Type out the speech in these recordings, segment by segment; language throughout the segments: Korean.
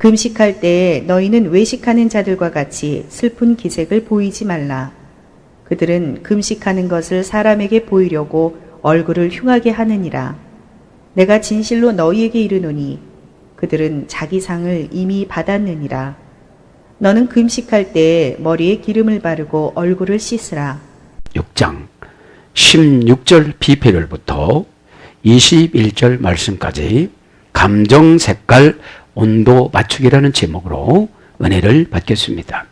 금식할 때에 너희는 외식하는 자들과 같이 슬픈 기색을 보이지 말라. 그들은 금식하는 것을 사람에게 보이려고 얼굴을 흉하게 하느니라. 내가 진실로 너희에게 이르노니 그들은 자기 상을 이미 받았느니라. 너는 금식할 때에 머리에 기름을 바르고 얼굴을 씻으라. 6장 16절 비필열부터 21절 말씀까지 감정, 색깔, 온도 맞추기라는 제목으로 은혜를 받겠습니다.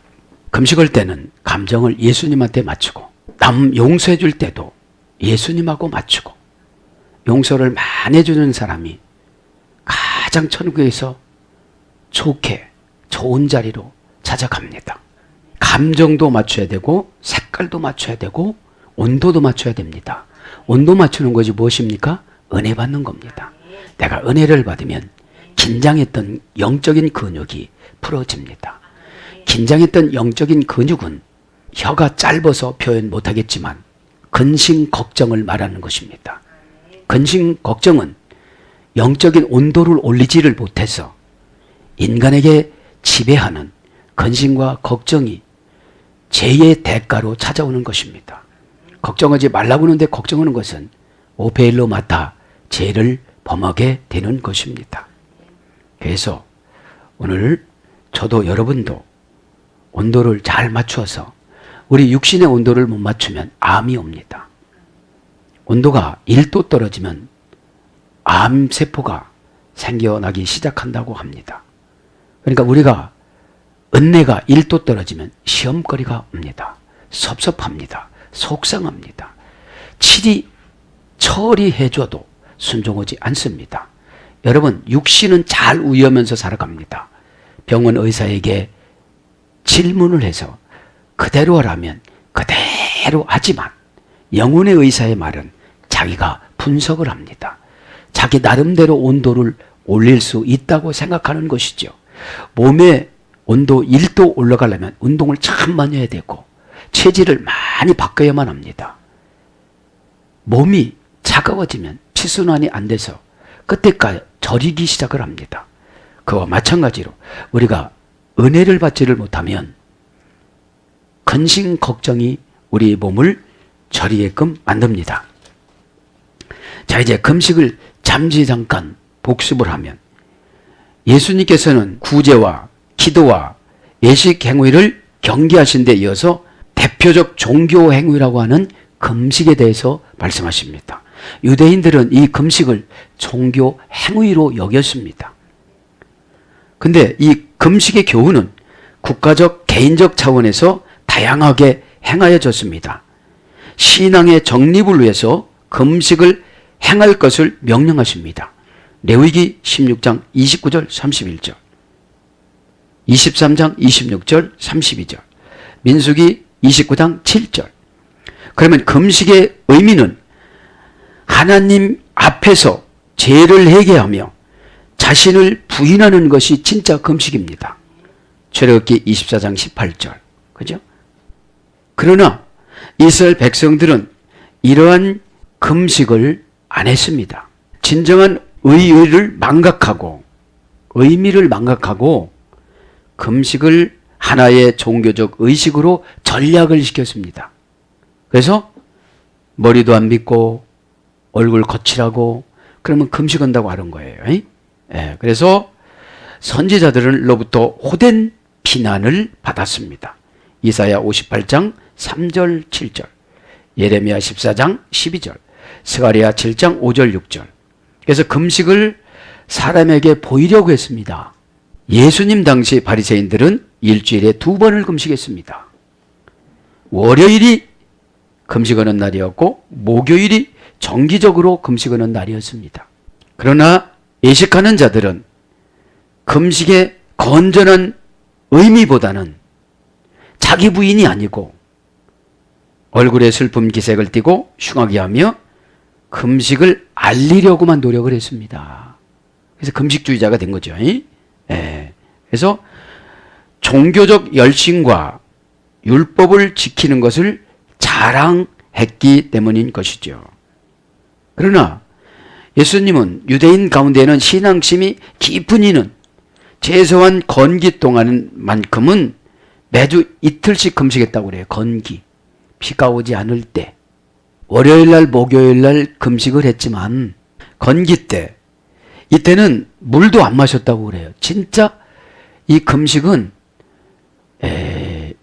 금식할 때는 감정을 예수님한테 맞추고, 남 용서해 줄 때도 예수님하고 맞추고, 용서를 많이 해주는 사람이 가장 천국에서 좋은 자리로 찾아갑니다. 감정도 맞춰야 되고, 색깔도 맞춰야 되고, 온도도 맞춰야 됩니다. 온도 맞추는 것이 무엇입니까? 은혜 받는 겁니다. 내가 은혜를 받으면 긴장했던 영적인 근육이 풀어집니다. 긴장했던 영적인 근육은 혀가 짧아서 표현 못하겠지만 근심 걱정을 말하는 것입니다. 근심 걱정은 영적인 온도를 올리지를 못해서 인간에게 지배하는 근심과 걱정이 죄의 대가로 찾아오는 것입니다. 걱정하지 말라고 하는데 걱정하는 것은 오페일로 맡아 죄를 범하게 되는 것입니다. 그래서 오늘 저도 여러분도 온도를 잘 맞추어서, 우리 육신의 온도를 못 맞추면 암이 옵니다. 온도가 1도 떨어지면 암세포가 생겨나기 시작한다고 합니다. 그러니까 우리가 은혜가 1도 떨어지면 시험거리가 옵니다. 섭섭합니다. 속상합니다. 처리해줘도 순종하지 않습니다. 여러분, 육신은 잘 우려하면서 살아갑니다. 병원 의사에게 질문을 해서 그대로 하라면 그대로 하지만, 영혼의 의사의 말은 자기가 분석을 합니다. 자기 나름대로 온도를 올릴 수 있다고 생각하는 것이죠. 몸의 온도 1도 올라가려면 운동을 참 많이 해야 되고 체질을 많이 바꿔야만 합니다. 몸이 차가워지면 피순환이 안 돼서 그때까지 저리기 시작을 합니다. 그와 마찬가지로 우리가 은혜를 받지를 못하면 근심 걱정이 우리 몸을 저리게끔 만듭니다. 자, 이제 금식을 잠시 잠깐 복습을 하면, 예수님께서는 구제와 기도와 예식 행위를 경계하신 데 이어서 대표적 종교 행위라고 하는 금식에 대해서 말씀하십니다. 유대인들은 이 금식을 종교 행위로 여겼습니다. 근데 이 금식의 교훈은 국가적, 개인적 차원에서 다양하게 행하여졌습니다. 신앙의 정립을 위해서 금식을 행할 것을 명령하십니다. 레위기 16장 29절 31절, 23장 26절 32절, 민수기 29장 7절. 그러면 금식의 의미는 하나님 앞에서 죄를 회개하며 자신을 부인하는 것이 진짜 금식입니다. 출애굽기 24장 18절. 그죠? 그러나 이스라엘 백성들은 이러한 금식을 안 했습니다. 진정한 의의를 망각하고, 의미를 망각하고 금식을 하나의 종교적 의식으로 전략을 시켰습니다. 그래서 머리도 안 빗고 얼굴 거칠하고 그러면 금식한다고 하는 거예요. 그래서 선지자들로부터 호된 비난을 받았습니다. 이사야 58장 3절 7절, 예레미야 14장 12절, 스가랴 7장 5절 6절. 그래서 금식을 사람에게 보이려고 했습니다. 예수님 당시 바리새인들은 일주일에 2번을 금식했습니다. 월요일이 금식하는 날이었고 목요일이 정기적으로 금식하는 날이었습니다. 그러나 예식하는 자들은 금식의 건전한 의미보다는 자기 부인이 아니고 얼굴에 슬픔 기색을 띠고 흉하게 하며 금식을 알리려고만 노력을 했습니다. 그래서 금식주의자가 된 거죠. 그래서 종교적 열심과 율법을 지키는 것을 자랑했기 때문인 것이죠. 그러나 예수님은 유대인 가운데는 신앙심이 깊은 이는 최소한 건기 동안만큼은 매주 이틀씩 금식했다고 그래요. 건기. 비가 오지 않을 때. 월요일날 목요일날 금식을 했지만 건기 때 이때는 물도 안 마셨다고 그래요. 진짜 이 금식은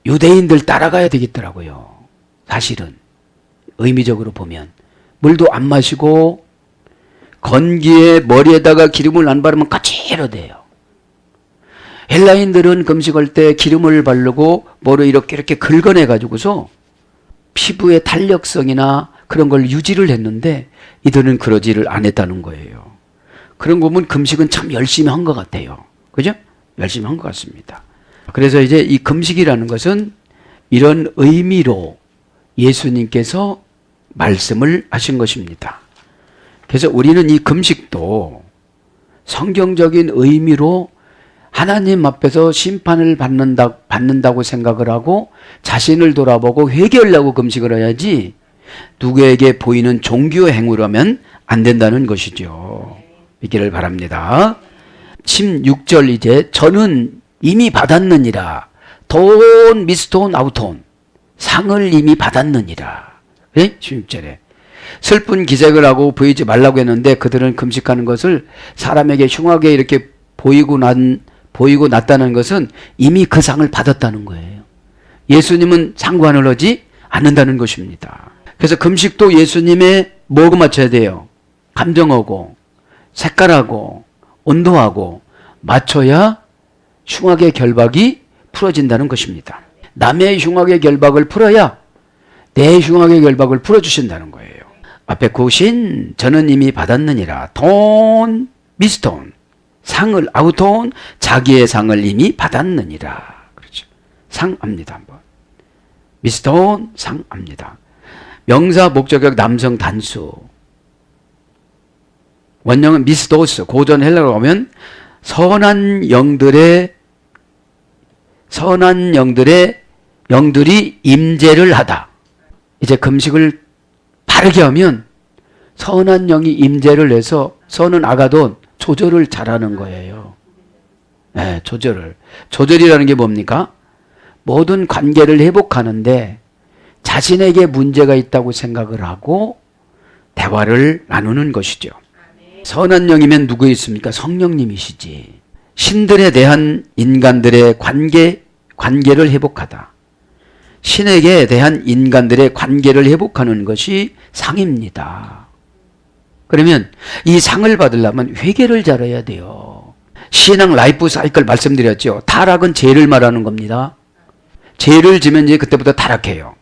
유대인들 따라가야 되겠더라고요. 사실은 의미적으로 보면 물도 안 마시고 건기에 머리에다가 기름을 안 바르면 거칠어대요. 헬라인들은 금식할 때 기름을 바르고 머리 이렇게 긁어내 가지고서 피부의 탄력성이나 그런 걸 유지를 했는데 이들은 그러지를 안 했다는 거예요. 그런 거 보면 금식은 참 열심히 한 것 같아요. 그죠? 열심히 한 것 같습니다. 그래서 이제 이 금식이라는 것은 이런 의미로 예수님께서 말씀을 하신 것입니다. 그래서 우리는 이 금식도 성경적인 의미로 하나님 앞에서 심판을 받는다고 생각을 하고 자신을 돌아보고 회개하려고 금식을 해야지 누구에게 보이는 종교 행위로 하면 안 된다는 것이죠. 믿기를 바랍니다. 16절 이제 저는 이미 받았느니라. 돈, 미스톤, 아우톤. 상을 이미 받았느니라. 네? 16절에. 슬픈 기색을 하고 보이지 말라고 했는데 그들은 금식하는 것을 사람에게 흉하게 이렇게 보이고 났다는 것은 이미 그 상을 받았다는 거예요. 예수님은 상관을 하지 않는다는 것입니다. 그래서 금식도 예수님의 뭐고 맞춰야 돼요? 감정하고 색깔하고 온도하고 맞춰야 흉악의 결박이 풀어진다는 것입니다. 남의 흉악의 결박을 풀어야 내 흉악의 결박을 풀어주신다는 거예요. 앞에 구신 저는 이미 받았느니라. 돈, 미스톤. 상을, 아우톤, 자기의 상을 이미 받았느니라. 그렇죠. 상합니다, 한번. 미스톤, 상합니다. 명사, 목적격, 남성 단수. 원형은 미스도스. 고전 헬라어로 가면 선한 영들이 임재를 하다. 이제 금식을 바르게 하면 선한 영이 임재를 해서 선은 아가돈 조절을 잘하는 거예요. 네, 조절이라는 게 뭡니까? 모든 관계를 회복하는데 자신에게 문제가 있다고 생각을 하고 대화를 나누는 것이죠. 선한 영이면 누구 있습니까? 성령님이시지. 신들에 대한 인간들의 관계를 회복하다. 신에게 대한 인간들의 관계를 회복하는 것이 상입니다. 그러면 이 상을 받으려면 회개를 잘해야 돼요. 신앙 라이프 사이클 말씀드렸죠. 타락은 죄를 말하는 겁니다. 죄를 지면 이제 그때부터 타락해요.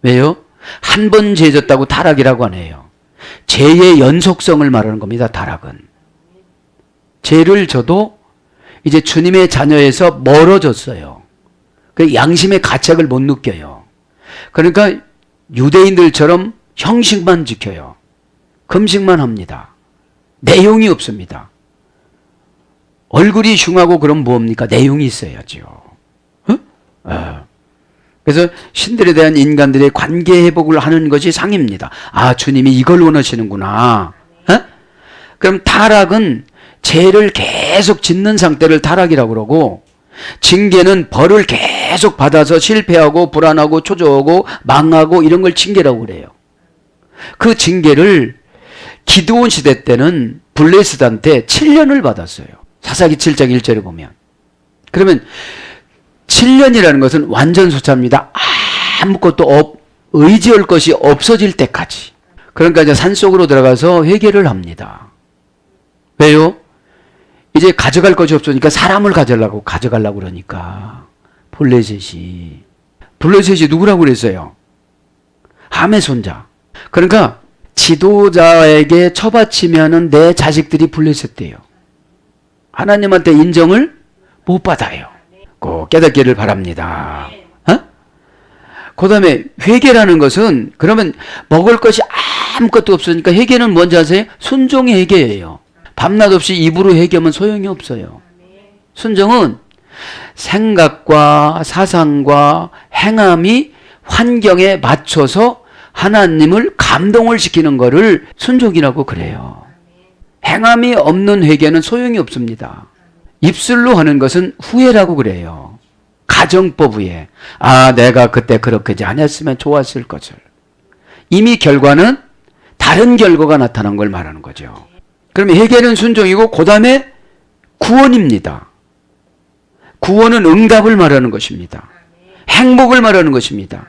왜요? 한 번 죄 졌다고 타락이라고 안 해요. 죄의 연속성을 말하는 겁니다. 타락은. 죄를 져도 이제 주님의 자녀에서 멀어졌어요. 그 양심의 가책을 못 느껴요. 그러니까 유대인들처럼 형식만 지켜요. 금식만 합니다. 내용이 없습니다. 얼굴이 흉하고 그럼 뭡니까? 내용이 있어야죠. 그래서 신들에 대한 인간들의 관계 회복을 하는 것이 상입니다. 아, 주님이 이걸 원하시는구나. 그럼 타락은 죄를 계속 짓는 상태를 타락이라고 그러고, 징계는 벌을 계속 받아서 실패하고 불안하고 초조하고 망하고 이런 걸 징계라고 그래요. 그 징계를 기드온 시대 때는 블레셋한테 7년을 받았어요. 사사기 7장 1절에 보면. 그러면 7년이라는 것은 완전소차입니다. 아무것도 의지할 것이 없어질 때까지. 그러니까 이제 산속으로 들어가서 회개를 합니다. 왜요? 이제 가져갈 것이 없으니까 사람을 가져가려고 그러니까. 블레셋이 누구라고 그랬어요? 함의 손자. 그러니까 지도자에게 처바치면은 내 자식들이 블레셋 돼요. 하나님한테 인정을 못 받아요. 꼭 깨닫기를 바랍니다. 그 다음에 회개라는 것은 그러면 먹을 것이 아무것도 없으니까 회개는 뭔지 아세요? 순종의 회개예요. 밤낮 없이 입으로 회개하면 소용이 없어요. 순종은 생각과 사상과 행함이 환경에 맞춰서 하나님을 감동을 시키는 것을 순종이라고 그래요. 행함이 없는 회개는 소용이 없습니다. 입술로 하는 것은 후회라고 그래요. 가정법 후에. 아, 내가 그때 그렇게 안 했으면 좋았을 것을. 이미 결과는 다른 결과가 나타난 걸 말하는 거죠. 그러면 회개는 순종이고 그 다음에 구원입니다. 구원은 응답을 말하는 것입니다. 행복을 말하는 것입니다.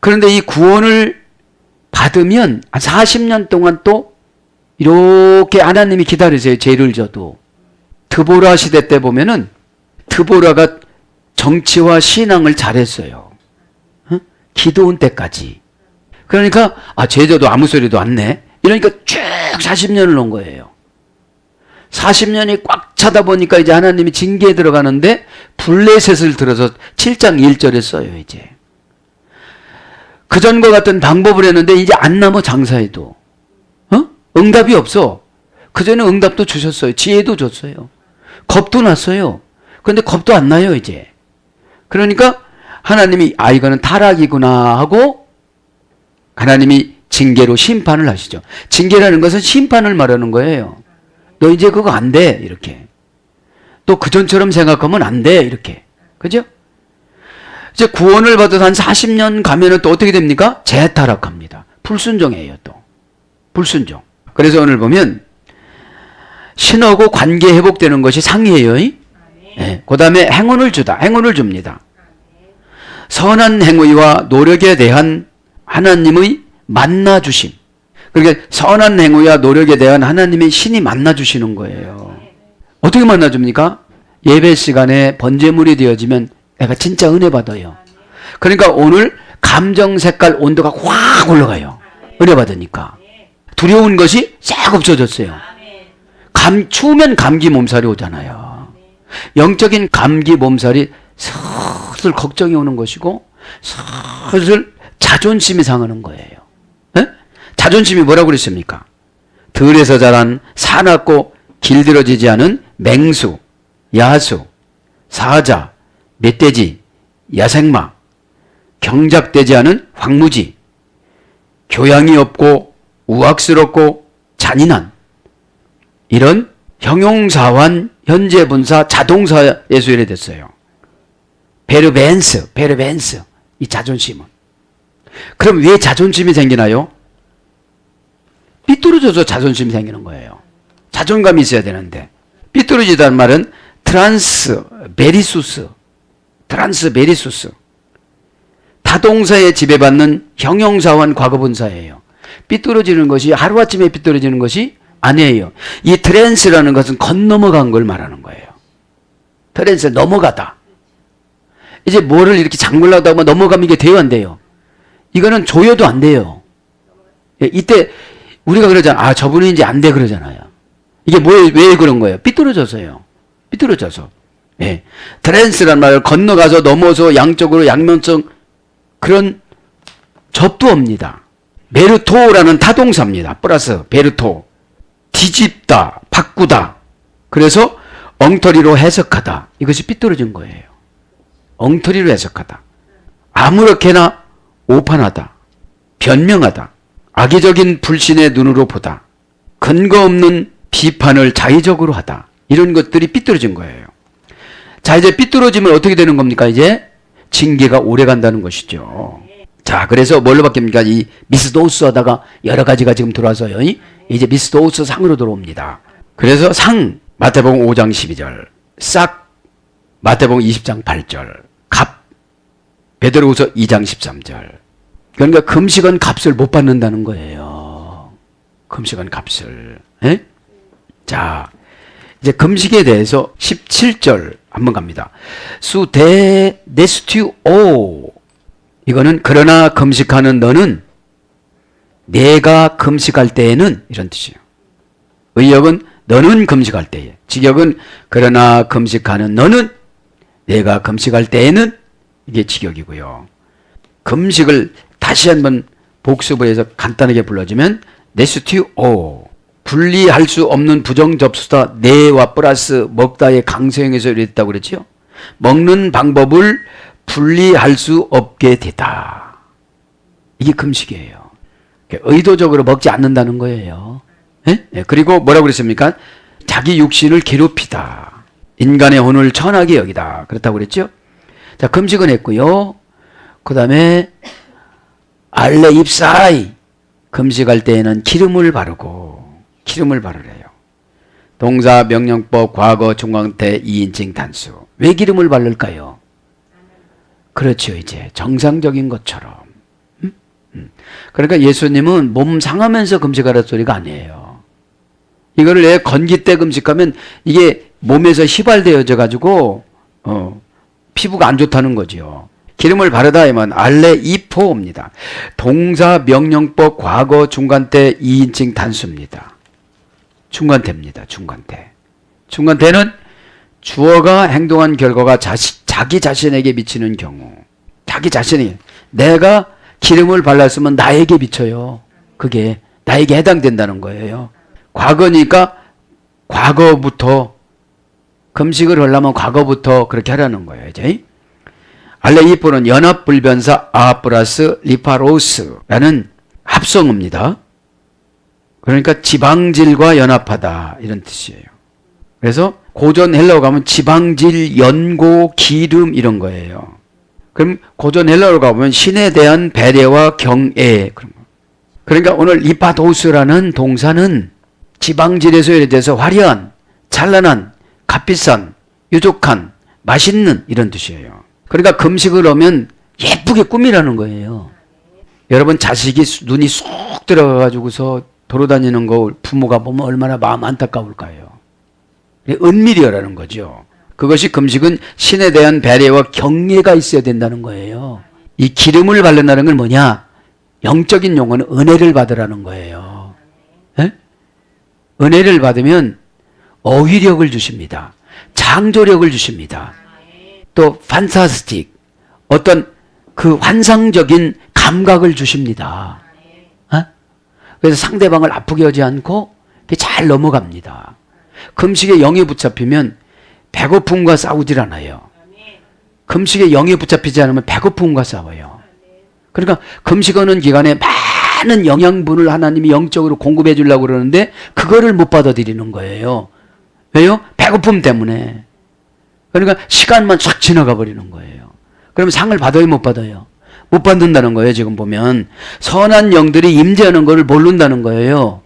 그런데 이 구원을 받으면 한 40년 동안 또 이렇게 하나님이 기다리세요. 죄를 져도. 드보라 시대 때 보면은 드보라가 정치와 신앙을 잘했어요. 기도원 때까지. 그러니까 제자도 아무 소리도 안 내. 이러니까 쭉 40년을 놓은 거예요. 40년이 꽉 차다 보니까 이제 하나님이 징계에 들어가는데 블레셋을 들어서 7장 1절에 써요. 이제 그전과 같은 방법을 했는데 이제 안 남아 장사해도 응답이 없어. 그전에 응답도 주셨어요. 지혜도 줬어요. 겁도 났어요. 그런데 겁도 안 나요. 이제 그러니까 하나님이 이거는 타락이구나 하고 하나님이 징계로 심판을 하시죠. 징계라는 것은 심판을 말하는 거예요. 너 이제 그거 안 돼. 이렇게. 또 그전처럼 생각하면 안 돼. 이렇게. 그죠? 이제 구원을 받아서 한 40년 가면은 또 어떻게 됩니까? 재타락합니다. 불순종이에요, 또. 불순종. 그래서 오늘 보면 신하고 관계 회복되는 것이 상이에요. 네. 그 다음에 행운을 주다. 행운을 줍니다. 선한 행위와 노력에 대한 하나님의 만나주심. 그러니까 선한 행위와 노력에 대한 하나님의 신이 만나주시는 거예요. 어떻게 만나줍니까? 예배 시간에 번제물이 되어지면 내가 진짜 은혜 받아요. 그러니까 오늘 감정 색깔 온도가 확 올라가요. 은혜 받으니까. 두려운 것이 싹 없어졌어요. 추우면 감기 몸살이 오잖아요. 영적인 감기 몸살이 슬슬 걱정이 오는 것이고 슬슬 자존심이 상하는 거예요. 네? 자존심이 뭐라고 그랬습니까? 들에서 자란 사납고 길들어지지 않은 맹수, 야수, 사자, 멧돼지, 야생마, 경작되지 않은 황무지, 교양이 없고 우악스럽고 잔인한 이런 형용사완 현재분사 자동사에 수일됐어요. 베르벤스, 이 자존심은. 그럼 왜 자존심이 생기나요? 삐뚤어져서 자존심이 생기는 거예요. 자존감이 있어야 되는데. 삐뚤어지다는 말은 트란스베리수스. 타동사에 지배받는 형용사완 과거분사예요. 삐뚤어지는 것이 하루아침에 삐뚤어지는 것이 아니에요. 이 트랜스라는 것은 건너먹은 걸 말하는 거예요. 트랜스 넘어가다. 이제 뭐를 이렇게 장물라고 하면 넘어가면 이게 돼요, 안 돼요? 이거는 조여도 안 돼요. 이때 우리가 그러잖아. 저분이 이제 안 돼 그러잖아요. 이게 왜 그런 거예요? 삐뚤어져서요. 삐뚤어져서. 예. 트랜스란 말을 건너가서 넘어서 양쪽으로 양면성 그런 접두어입니다. 메르토라는 타동사입니다. 플러스 베르토. 뒤집다, 바꾸다. 그래서 엉터리로 해석하다. 이것이 삐뚤어진 거예요. 엉터리로 해석하다. 아무렇게나 오판하다. 변명하다. 악의적인 불신의 눈으로 보다. 근거 없는 비판을 자의적으로 하다. 이런 것들이 삐뚤어진 거예요. 자, 이제 삐뚤어지면 어떻게 되는 겁니까? 이제 징계가 오래 간다는 것이죠. 자, 그래서 뭘로 바뀝니까? 이 미스도우스 하다가 여러 가지가 지금 들어와서요. 이제 미스도우스 상으로 들어옵니다. 그래서 상, 마태복음 5장 12절. 싹, 마태복음 20장 8절. 갑, 베드로후서 2장 13절. 그러니까 금식은 값을 못 받는다는 거예요. 금식은 값을. 에? 자, 이제 금식에 대해서 17절 한번 갑니다. 수데 네스튜오. 이거는 그러나 금식하는 너는 내가 금식할 때에는 이런 뜻이에요. 의역은 너는 금식할 때에. 직역은 그러나 금식하는 너는 내가 금식할 때에는 이게 직역이고요. 금식을 다시 한번 복습을 해서 간단하게 불러주면 네스튜오. 분리할 수 없는 부정접수다. 내와 플러스 먹다의 강세형에서 이랬다고 그랬죠. 먹는 방법을 분리할 수 없게 되다. 이게 금식이에요. 의도적으로 먹지 않는다는 거예요. 예? 그리고 뭐라고 그랬습니까? 자기 육신을 괴롭히다. 인간의 혼을 천하게 여기다. 그렇다고 그랬죠? 자, 금식은 했고요. 그 다음에 알레 입사이. 금식할 때에는 기름을 바르고, 기름을 바르래요. 동사, 명령법, 과거, 중간태, 2인칭 단수. 왜 기름을 바를까요? 그렇죠, 이제. 정상적인 것처럼. 그러니까 예수님은 몸 상하면서 금식하라 소리가 아니에요. 이거를 내 건기 때 금식하면 이게 몸에서 휘발되어져 가지고 피부가 안 좋다는 거죠. 기름을 바르다 하면 알레 이포입니다. 동사, 명령법, 과거, 중간태, 2인칭 단수입니다. 중간태입니다. 중간태. 중간태는 주어가 행동한 결과가 자기 자신에게 미치는 경우. 자기 자신이 내가 기름을 발랐으면 나에게 미쳐요. 그게 나에게 해당된다는 거예요. 과거니까 과거부터 금식을 하려면 과거부터 그렇게 하라는 거예요. 이제 알레이포는 연합불변사 아 플러스 리파로스라는 합성어입니다. 그러니까 지방질과 연합하다 이런 뜻이에요. 그래서 고전 헬라어 가면 지방질, 연고, 기름 이런 거예요. 그럼 고전 헬라어로 가보면 신에 대한 배려와 경애 그런 거. 그러니까 오늘 리파도스라는 동사는 지방질에서 예래돼서 화려한, 찬란한, 값비싼, 유족한, 맛있는 이런 뜻이에요. 그러니까 금식을 하면 예쁘게 꾸미라는 거예요. 여러분 자식이 눈이 쏙 들어가가지고서 돌아다니는 거 부모가 보면 얼마나 마음 안타까울까요? 은밀히라는 거죠. 그것이 금식은 신에 대한 배려와 경외가 있어야 된다는 거예요. 이 기름을 바른다는 건 뭐냐? 영적인 용어는 은혜를 받으라는 거예요. 에? 은혜를 받으면 어휘력을 주십니다. 창조력을 주십니다. 또 판타스틱 어떤 그 환상적인 감각을 주십니다. 그래서 상대방을 아프게 하지 않고 잘 넘어갑니다. 금식에 영이 붙잡히면 배고픔과 싸우질 않아요. 금식에 영이 붙잡히지 않으면 배고픔과 싸워요. 그러니까 금식하는 기간에 많은 영양분을 하나님이 영적으로 공급해 주려고 그러는데 그거를 못 받아들이는 거예요. 왜요? 배고픔 때문에. 그러니까 시간만 쫙 지나가 버리는 거예요. 그러면 상을 받아요, 못 받아요? 못 받는다는 거예요. 지금 보면 선한 영들이 임재하는 것을 모른다는 거예요.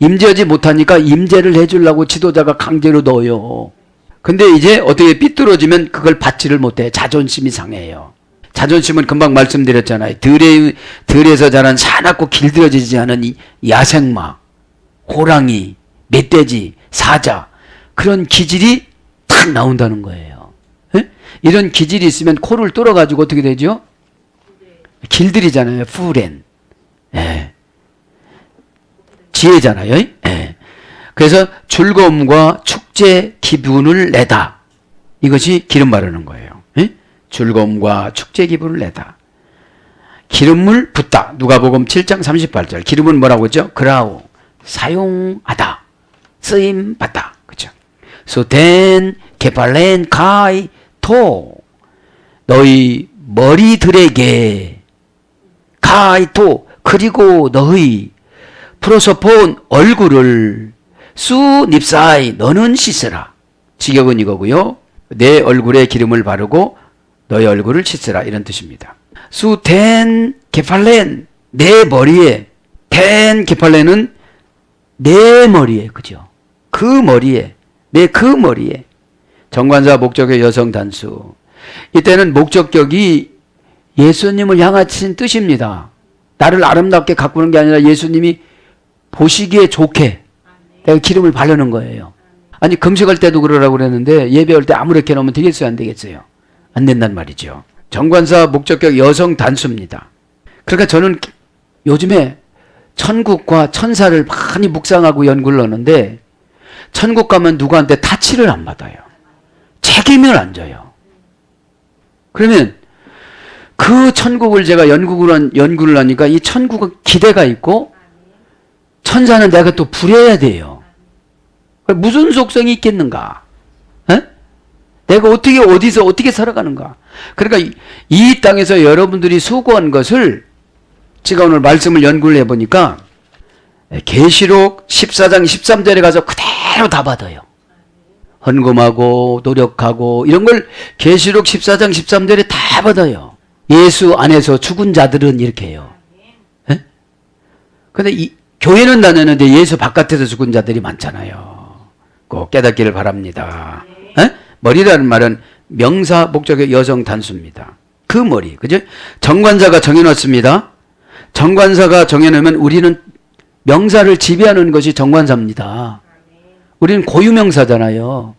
임재하지 못하니까 임재를 해주려고 지도자가 강제로 넣어요. 근데 이제 어떻게 삐뚤어지면 그걸 받지를 못해. 자존심이 상해요. 자존심은 금방 말씀드렸잖아요. 들에서 자란 사납고 길들여지지 않은 이 야생마, 호랑이, 멧돼지, 사자 그런 기질이 탁 나온다는 거예요. 에? 이런 기질이 있으면 코를 뚫어가지고 어떻게 되죠? 길들이잖아요. 푸렌. 예. 지혜잖아요. 예. 그래서 즐거움과 축제 기분을 내다. 이것이 기름 바르는 거예요. 예? 즐거움과 축제 기분을 내다. 기름을 붓다. 누가복음 7장 38절. 기름은 뭐라고 했죠? 그라우. 사용하다. 쓰임 받다. 그죠? 소텐 게팔렌 카이 토. 너희 머리들에게 카이토 그리고 너희 프로소폰 얼굴을 수 닙사이 너는 씻으라. 직역은 이거고요. 내 얼굴에 기름을 바르고 너의 얼굴을 씻으라 이런 뜻입니다. 수텐 게팔렌 내 머리에 텐 게팔렌은 내 머리에 그죠? 그 머리에 내 그 머리에 정관사 목적의 여성 단수 이때는 목적격이 예수님을 향하신 뜻입니다. 나를 아름답게 가꾸는 게 아니라 예수님이 보시기에 좋게 내가 기름을 바르는 거예요. 아니 금식할 때도 그러라고 그랬는데 예배할 때 아무렇게 놓으면 되겠어요? 안 되겠어요? 안 된단 말이죠. 정관사 목적격 여성 단수입니다. 그러니까 저는 요즘에 천국과 천사를 많이 묵상하고 연구를 하는데 천국 가면 누구한테 타치를 안 받아요. 책임을 안 져요. 그러면 그 천국을 제가 연구를 하니까 이 천국은 기대가 있고 천사는 내가 또 부려야 돼요. 무슨 속성이 있겠는가? 에? 내가 어디서 어떻게 살아가는가? 그러니까 이 땅에서 여러분들이 수고한 것을 제가 오늘 말씀을 연구를 해보니까 계시록 14장 13절에 가서 그대로 다 받아요. 헌금하고 노력하고 이런 걸 계시록 14장 13절에 다 받아요. 예수 안에서 죽은 자들은 이렇게 해요. 예? 근데 이 교회는 다녔는데 예수 바깥에서 죽은 자들이 많잖아요. 꼭 깨닫기를 바랍니다. 예? 머리라는 말은 명사 목적의 여성 단수입니다. 그 머리, 그죠? 정관사가 정해놨습니다. 정관사가 정해놓으면 우리는 명사를 지배하는 것이 정관사입니다. 우리는 고유명사잖아요.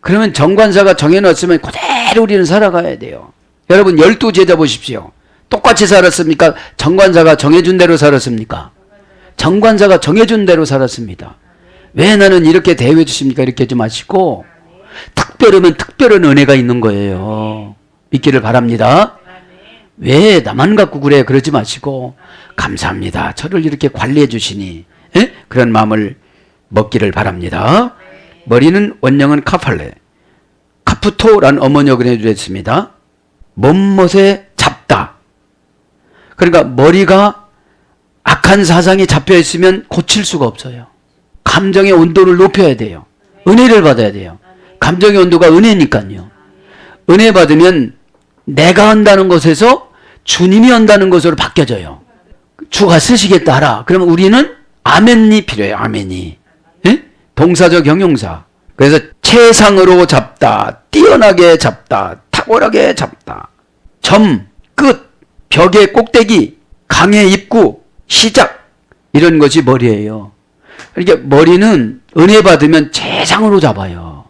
그러면 정관사가 정해놨으면 그대로 우리는 살아가야 돼요. 여러분 12제자 보십시오. 똑같이 살았습니까? 정관사가 정해준 대로 살았습니까? 정관사가 정해준 대로 살았습니다. 왜 나는 이렇게 대우해 주십니까? 이렇게 하지 마시고 특별하면 특별한 은혜가 있는 거예요. 믿기를 바랍니다. 왜 나만 갖고 그래? 그러지 마시고 감사합니다. 저를 이렇게 관리해 주시니 에? 그런 마음을 먹기를 바랍니다. 머리는 원형은 카팔레, 카프토라는 어머니어가 해주셨습니다. 못못에 잡다. 그러니까 머리가 악한 사상이 잡혀 있으면 고칠 수가 없어요. 감정의 온도를 높여야 돼요. 은혜를 받아야 돼요. 감정의 온도가 은혜니까요. 은혜 받으면 내가 한다는 것에서 주님이 한다는 것으로 바뀌어져요. 주가 쓰시겠다 하라. 그러면 우리는 아멘이 필요해요. 아멘이. 예? 동사적 형용사. 그래서 최상으로 잡다, 뛰어나게 잡다, 탁월하게 잡다. 점, 끝, 벽의 꼭대기, 강의 입구, 시작. 이런 것이 머리예요. 그러니까 머리는 은혜 받으면 최상으로 잡아요.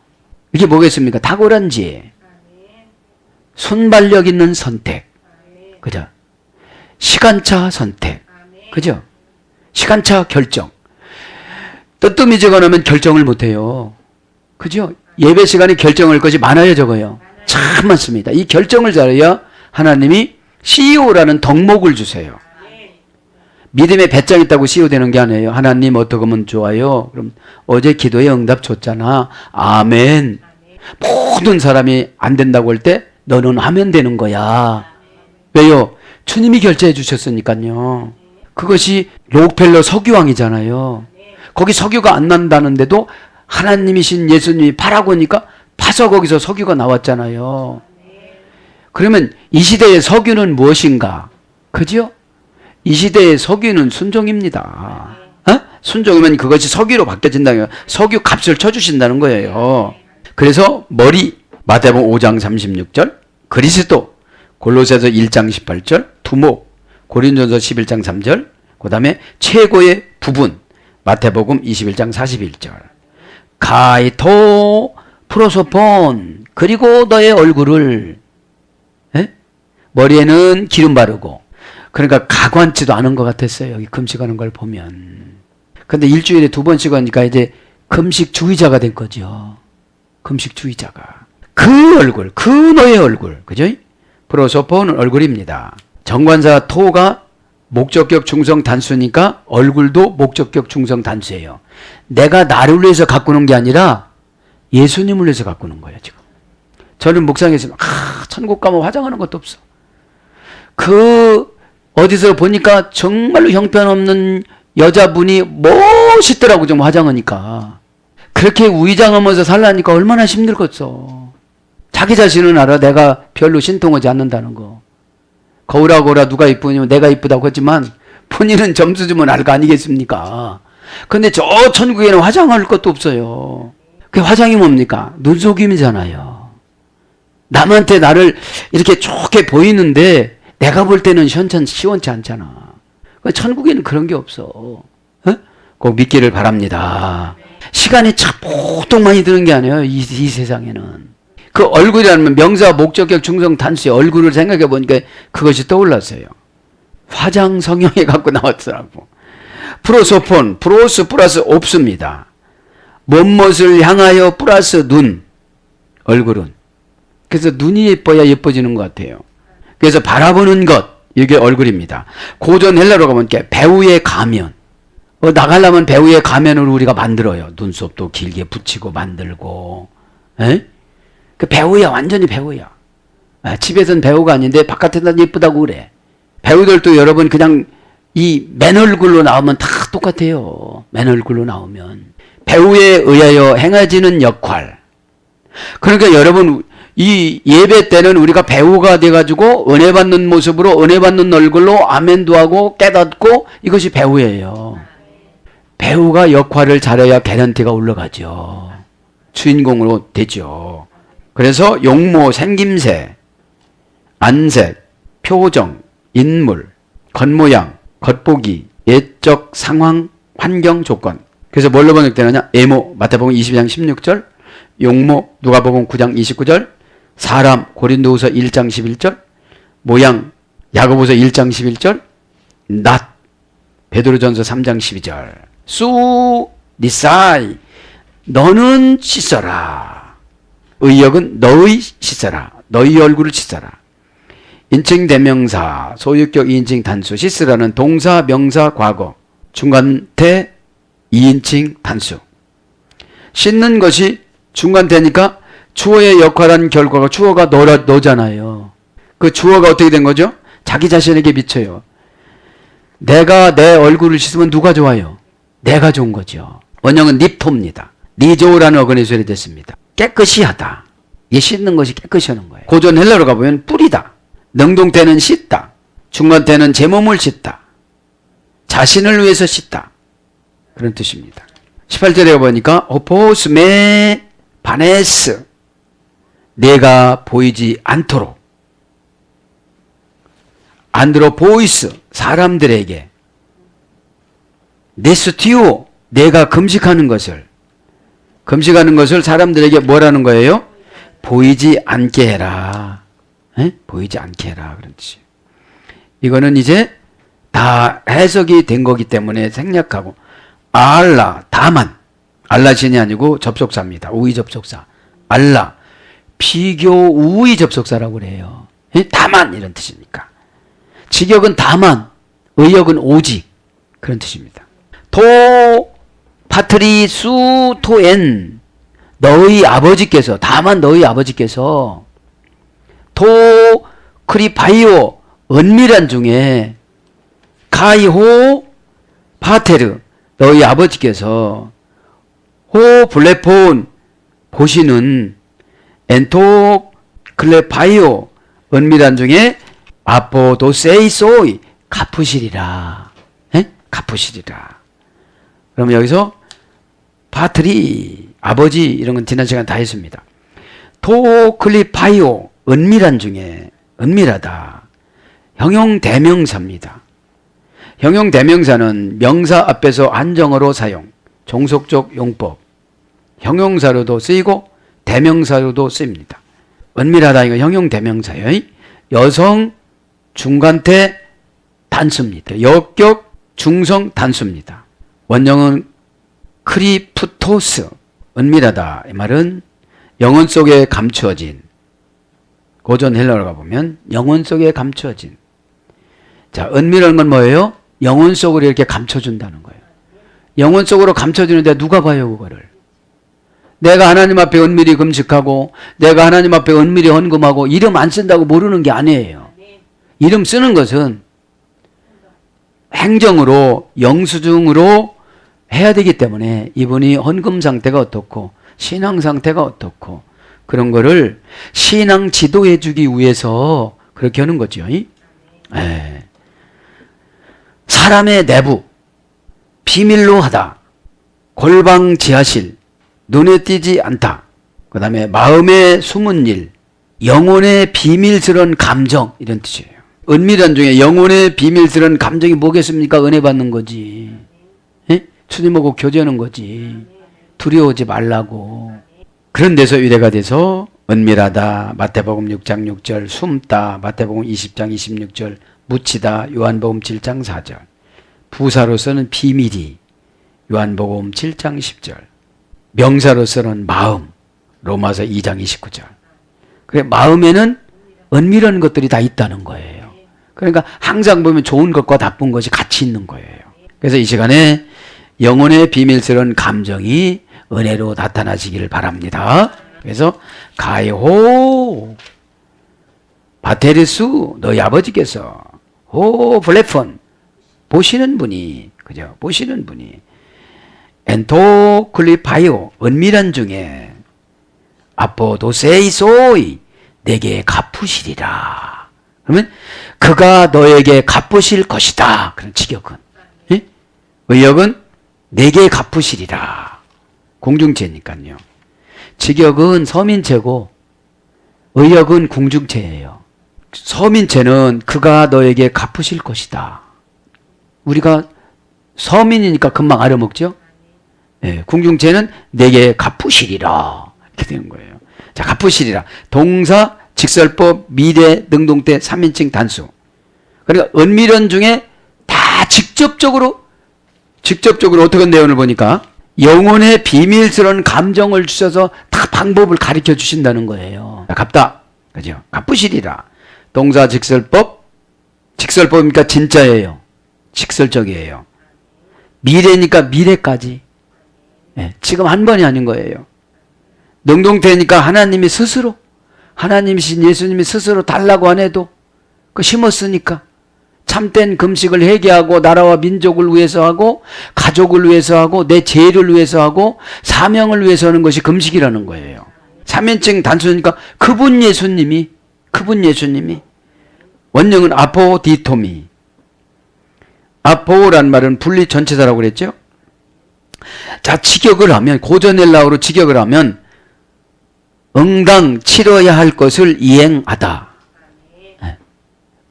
이게 뭐겠습니까? 탁월한 지혜. 손발력 있는 선택. 그죠? 시간차 선택. 그죠? 시간차 결정. 뜨뜨미지가 나면 결정을 못해요. 그죠? 예배 시간에 결정할 것이 많아요, 적어요? 참 많습니다. 이 결정을 잘해야 하나님이 CEO라는 덕목을 주세요. 믿음의 배짱 있다고 CEO 되는 게 아니에요. 하나님 어떻게 하면 좋아요? 그럼 어제 기도에 응답 줬잖아. 아멘. 모든 사람이 안 된다고 할 때 너는 하면 되는 거야. 왜요? 주님이 결제해 주셨으니까요. 그것이 록펠러 석유왕이잖아요. 거기 석유가 안 난다는데도 하나님이신 예수님이 파라고 하니까 파서 거기서 석유가 나왔잖아요. 그러면 이 시대의 석유는 무엇인가? 그죠? 이 시대의 석유는 순종입니다. 어? 순종이면 그것이 석유로 바뀌어진다는 거예요. 석유 값을 쳐주신다는 거예요. 그래서 머리, 마태복음 5장 36절, 그리스도, 골로새서 1장 18절, 두목, 고린도전서 11장 3절, 그 다음에 최고의 부분, 마태복음 21장 41절. 가이토 프로소폰, 그리고 너의 얼굴을, 에? 머리에는 기름 바르고, 그러니까 가관치도 않은 것 같았어요. 여기 금식하는 걸 보면. 근데 일주일에 2번씩 하니까 이제 금식주의자가 된 거죠. 금식주의자가. 그 얼굴, 그 너의 얼굴. 그죠? 프로소포는 얼굴입니다. 정관사 토가 목적격 중성 단수니까 얼굴도 목적격 중성 단수예요. 내가 나를 위해서 가꾸는 게 아니라 예수님을 위해서 가꾸는 거예요, 지금. 저는 묵상했으면, 천국 가면 화장하는 것도 없어. 어디서 보니까 정말로 형편없는 여자분이 멋있더라고, 좀 화장하니까. 그렇게 위장하면서 살라니까 얼마나 힘들겠어. 자기 자신은 알아. 내가 별로 신통하지 않는다는 거. 거울하고 오라 누가 이쁘냐면 내가 이쁘다고 하지만 본인은 점수 주면 알 거 아니겠습니까? 근데 저 천국에는 화장할 것도 없어요. 그 화장이 뭡니까? 눈속임이잖아요. 남한테 나를 이렇게 좋게 보이는데 내가 볼 때는 시원치 않잖아. 천국에는 그런 게 없어. 어? 꼭 믿기를 바랍니다. 시간이 참 보통 많이 드는 게 아니에요. 이 세상에는. 그 얼굴이라는 명사 목적격 중성 단수의 얼굴을 생각해 보니까 그것이 떠올랐어요. 화장 성형에 갖고 나왔더라고. 프로소폰, 프로스 플러스 없습니다. 몸못을 향하여 플러스 눈, 얼굴은. 그래서 눈이 예뻐야 예뻐지는 것 같아요. 그래서 바라보는 것, 이게 얼굴입니다. 고전 헬라로 가면 배우의 가면. 나가려면 배우의 가면을 우리가 만들어요. 눈썹도 길게 붙이고 만들고. 에? 그 배우야, 완전히 배우야. 집에서는 배우가 아닌데 바깥에는 예쁘다고 그래. 배우들도 여러분 그냥 이 맨 얼굴로 나오면 다 똑같아요. 맨 얼굴로 나오면. 배우에 의하여 행해지는 역할. 그러니까 여러분, 이 예배 때는 우리가 배우가 돼가지고 은혜 받는 모습으로 은혜 받는 얼굴로 아멘도 하고 깨닫고 이것이 배우예요. 배우가 역할을 잘해야 개런티가 올라가죠. 주인공으로 되죠. 그래서 용모, 생김새, 안색, 표정, 인물, 겉모양, 겉보기, 예적 상황, 환경 조건. 그래서 뭘로 번역되느냐? 예모, 마태복음 22장 16절, 용모, 누가복음 9장 29절, 사람, 고린도후서 1장 11절, 모양, 야고보서 1장 11절, 낫, 베드로전서 3장 12절. 수 니사이, 너는 씻어라. 의역은 너의 씻어라. 너의 얼굴을 씻어라. 인칭 대명사, 소유격 2인칭 단수, 씻으라는 동사, 명사, 과거, 중간태 2인칭 단수. 씻는 것이 중간태니까 주어의 역할한 결과가 주어가 너잖아요. 그 주어가 어떻게 된 거죠? 자기 자신에게 미쳐요. 내가 내 얼굴을 씻으면 누가 좋아요? 내가 좋은 거죠. 원형은 닙토입니다. 니조라는 어근의 소리 됐습니다. 깨끗이 하다. 이 씻는 것이 깨끗이 하는 거예요. 고전 헬라로 가보면 뿌리다. 능동태는 씻다. 중간태는 제 몸을 씻다. 자신을 위해서 씻다. 그런 뜻입니다. 18절에 보니까 오포스메 바네스, 내가 보이지 않도록. 안드로보이스, 사람들에게. 네스티오, 내가 금식하는 것을 사람들에게 뭐라는 거예요? 보이지 않게 해라. 에? 보이지 않게 해라. 그런 뜻이에요. 이거는 이제 다 해석이 된 거기 때문에 생략하고, 알라, 다만. 알라 신이 아니고 접속사입니다. 우의 접속사. 알라. 비교 우의 접속사라고 그래요. 에? 다만 이런 뜻이니까. 직역은 다만, 의역은 오직. 그런 뜻입니다. 토 파트리 수 토엔, 너희 아버지께서, 다만 너희 아버지께서, 토 크리파이오, 은밀한 중에, 가이호 파테르, 너희 아버지께서, 호 블레폰, 보시는, 엔토 클레파이오, 은밀한 중에, 아포도세이소이, 갚으시리라. 에? 갚으시리라. 그러면 여기서 파트리, 아버지, 이런 건 지난 시간 다 했습니다. 토클리파이오, 은밀한 중에, 은밀하다. 형용대명사입니다. 형용대명사는 명사 앞에서 한정어로 사용, 종속적 용법. 형용사로도 쓰이고 대명사로도 쓰입니다. 은밀하다, 이거 형용대명사예요. 여성, 중간태, 단수입니다. 역격, 중성, 단수입니다. 원형은 크리프토스, 은밀하다. 이 말은 영혼 속에 감추어진, 고전 헬라어로 가보면 영혼 속에 감추어진. 자, 은밀한 건 뭐예요? 영혼 속으로 이렇게 감춰준다는 거예요. 영혼 속으로 감춰주는데 누가 봐요, 그거를? 내가 하나님 앞에 은밀히 금식하고, 내가 하나님 앞에 은밀히 헌금하고, 이름 안 쓴다고 모르는 게 아니에요. 이름 쓰는 것은 행정으로, 영수증으로 해야 되기 때문에 이분이 헌금 상태가 어떻고, 신앙 상태가 어떻고, 그런 거를 신앙 지도해 주기 위해서 그렇게 하는 거죠. 네. 사람의 내부, 비밀로 하다, 골방 지하실, 눈에 띄지 않다. 그 다음에 마음의 숨은 일, 영혼의 비밀스러운 감정, 이런 뜻이에요. 은밀한 중에 영혼의 비밀스러운 감정이 뭐겠습니까? 은혜 받는 거지. 예? 주님하고 교제하는 거지. 두려워하지 말라고. 그런 데서 유래가 돼서 은밀하다, 마태복음 6장 6절, 숨다, 마태복음 20장 26절, 묻히다, 요한복음 7장 4절. 부사로서는 비밀이, 요한복음 7장 10절. 명사로서는 마음, 로마서 2장 29절. 그래, 마음에는 은밀한 것들이 다 있다는 거예요. 그러니까 항상 보면 좋은 것과 나쁜 것이 같이 있는 거예요. 그래서 이 시간에 영혼의 비밀스러운 감정이 은혜로 나타나시기를 바랍니다. 그래서 가이호 바테르수, 너희 아버지께서, 호 블레폰, 보시는 분이, 그죠? 보시는 분이, 엔토 클리파이오, 은밀한 중에, 아포도세이소이 내게 갚으시리라. 그러면 그가 너에게 갚으실 것이다. 그런 직역은. 예? 의역은 내게 갚으시리라. 공중체니까요. 직역은 서민체고 의역은 궁중체예요. 서민체는 그가 너에게 갚으실 것이다. 우리가 서민이니까 금방 알아먹죠? 예, 궁중체는 내게 갚으시리라. 이렇게 되는 거예요. 자, 갚으시리라. 동사, 직설법, 미래, 능동태, 3인칭 단수. 그러니까 은밀원 중에 다 직접적으로 어떻게 내용을 보니까 영혼의 비밀스러운 감정을 주셔서 다 방법을 가르쳐 주신다는 거예요. 자, 갚다. 그죠? 갚으시리라. 동사, 직설법이니까 진짜예요. 직설적이에요. 미래니까 미래까지. 예, 지금 한 번이 아닌 거예요. 능동태니까 하나님이 스스로, 하나님이신 예수님이 스스로 달라고 안 해도 그 심었으니까 참된 금식을 회개하고 나라와 민족을 위해서 하고 가족을 위해서 하고 내 죄를 위해서 하고 사명을 위해서 하는 것이 금식이라는 거예요. 3인칭 단수니까 그분 예수님이 원형은 아포디토미. 아포란 말은 분리 전체사라고 그랬죠. 자, 직역을 하면 고전 헬라어로 직역을 하면 응당 치러야 할 것을 이행하다.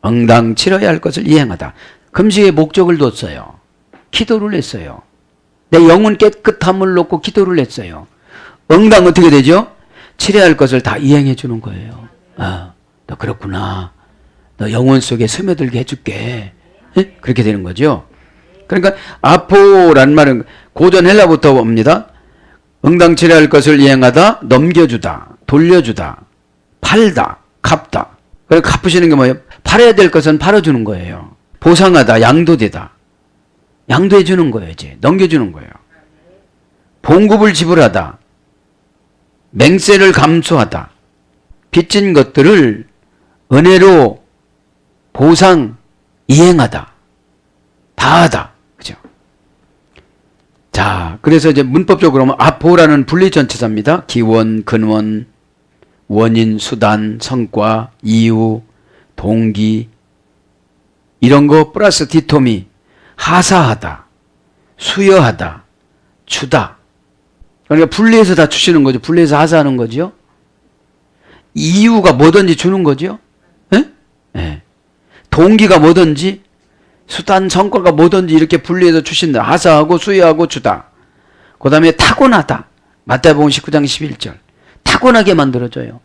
응당 치러야 할 것을 이행하다. 금식의 목적을 뒀어요. 기도를 했어요. 내 영혼 깨끗함을 놓고 기도를 했어요. 응당 어떻게 되죠? 치러야 할 것을 다 이행해 주는 거예요. 아, 너 그렇구나. 너 영혼 속에 스며들게 해줄게. 예? 그렇게 되는 거죠. 그러니까 아포란 말은 고전 헬라부터 옵니다. 응당 치러야 할 것을 이행하다, 넘겨주다, 돌려주다, 팔다, 갚다. 그리고 갚으시는 게 뭐예요? 팔아야 될 것은 팔아주는 거예요. 보상하다, 양도되다. 양도해 주는 거예요. 이제 넘겨주는 거예요. 봉급을 지불하다, 맹세를 감수하다, 빚진 것들을 은혜로 보상, 이행하다, 다하다. 그죠? 자, 그래서 이제 문법적으로 보면 아포라는 분리전치사입니다. 기원, 근원, 원인, 수단, 성과, 이유, 동기 이런 거 플러스 디토미, 하사하다, 수여하다, 주다. 그러니까 분리해서 다 주시는 거죠. 분리해서 하사하는 거죠. 이유가 뭐든지 주는 거죠. 예? 예. 동기가 뭐든지 수단, 성과가 뭐든지 이렇게 분리해서 주신다. 하사하고 수여하고 주다. 그 다음에 타고나다. 마태복음 19장 11절. 타고나게 만들어줘요.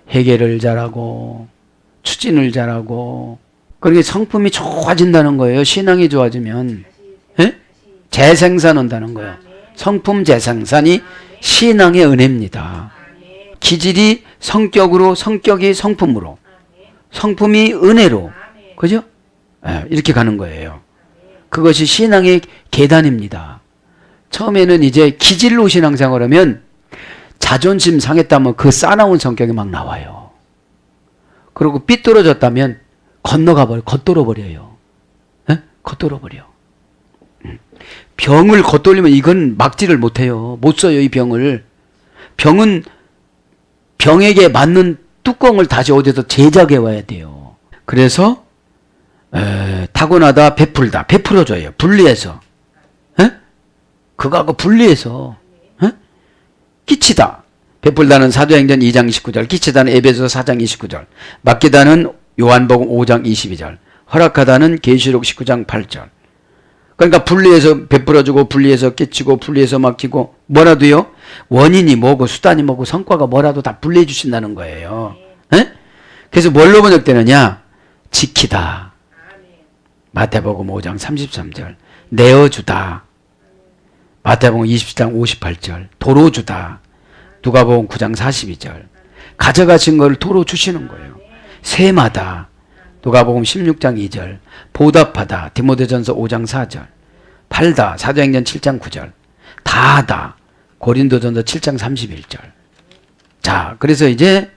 회개를 잘하고 추진을 잘하고. 그러니까 성품이 좋아진다는 거예요. 신앙이 좋아지면. 예? 재생산한다는 거예요. 성품 재생산이 신앙의 은혜입니다. 기질이 성격으로, 성격이 성품으로, 성품이 은혜로. 그죠? 예, 이렇게 가는 거예요. 그것이 신앙의 계단입니다. 처음에는 이제 기질로 신앙생활 하면 자존심 상했다면 그 싸나운 성격이 막 나와요. 그리고 삐뚤어졌다면 겉돌아 버려요. 예? 겉돌아 버려. 병을 겉돌리면 이건 막지를 못해요. 못 써요, 이 병을. 병은 병에게 맞는 뚜껑을 다시 어디서 제작해 와야 돼요. 그래서 타고나다, 베풀다, 베풀어줘요. 분리해서. 에? 그거하고 분리해서. 에? 끼치다. 베풀다는 사도행전 2장 19절, 끼치다는 에베소 4장 29절, 맡기다는 요한복음 5장 22절, 허락하다는 계시록 19장 8절. 그러니까 분리해서 베풀어주고, 분리해서 끼치고, 분리해서 맡기고, 뭐라도요? 원인이 뭐고, 수단이 뭐고, 성과가 뭐라도 다 분리해 주신다는 거예요. 에? 그래서 뭘로 번역되느냐? 지키다. 마태복음 5장 33절. 내어주다. 마태복음 20장 58절. 도로 주다. 누가복음 9장 42절. 가져가신 것을 도로 주시는 거예요. 세마다. 누가복음 16장 2절. 보답하다. 디모데전서 5장 4절. 팔다. 사도행전 7장 9절. 다하다. 고린도전서 7장 31절. 자, 그래서 이제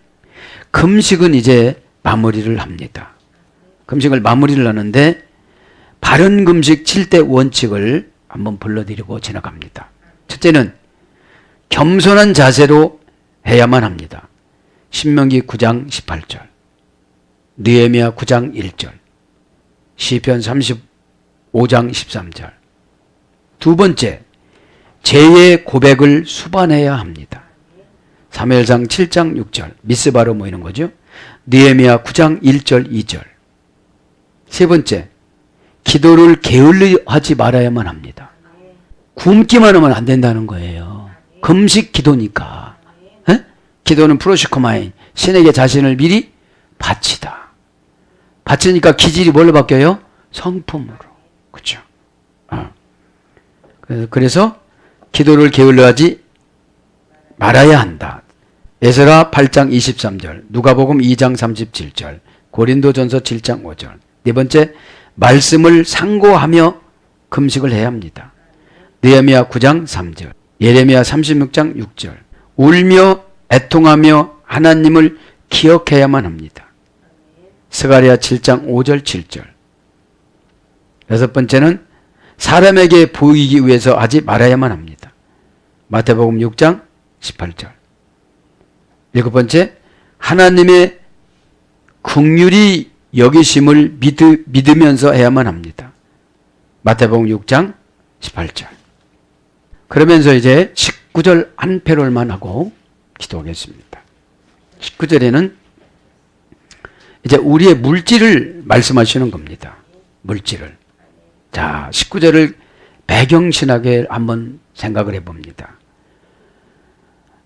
금식은 이제 마무리를 합니다. 금식을 마무리를 하는데 바른 금식 7대 원칙을 한번 불러드리고 지나갑니다. 첫째는 겸손한 자세로 해야만 합니다. 신명기 9장 18절, 느헤미야 9장 1절, 시편 35장 13절. 두 번째, 죄의 고백을 수반해야 합니다. 사무엘상 7장 6절, 미스바로 모이는 거죠. 느헤미야 9장 1절 2절. 세 번째, 기도를 게을리하지 말아야만 합니다. 굶기만 하면 안 된다는 거예요. 금식 기도니까. 에? 기도는 프로시코마인, 신에게 자신을 미리 바치다. 바치니까 기질이 뭘로 바뀌어요? 성품으로. 그렇죠? 그래서 기도를 게을러하지 말아야 한다. 에스라 8장 23절, 누가복음 2장 37절, 고린도전서 7장 5절. 네 번째, 말씀을 상고하며 금식을 해야 합니다. 느헤미야 9장 3절, 예레미야 36장 6절. 울며 애통하며 하나님을 기억해야만 합니다. 스가랴 7장 5절 7절. 여섯 번째는 사람에게 보이기 위해서 하지 말아야만 합니다. 마태복음 6장 18절. 일곱 번째, 하나님의 긍휼히 여기심을 믿으면서 해야만 합니다. 마태복음 6장 18절. 그러면서 이제 19절 한 패럴만 하고 기도하겠습니다. 19절에는 이제 우리의 물질을 말씀하시는 겁니다. 물질을. 자, 19절을 배경신학에 한번 생각을 해봅니다.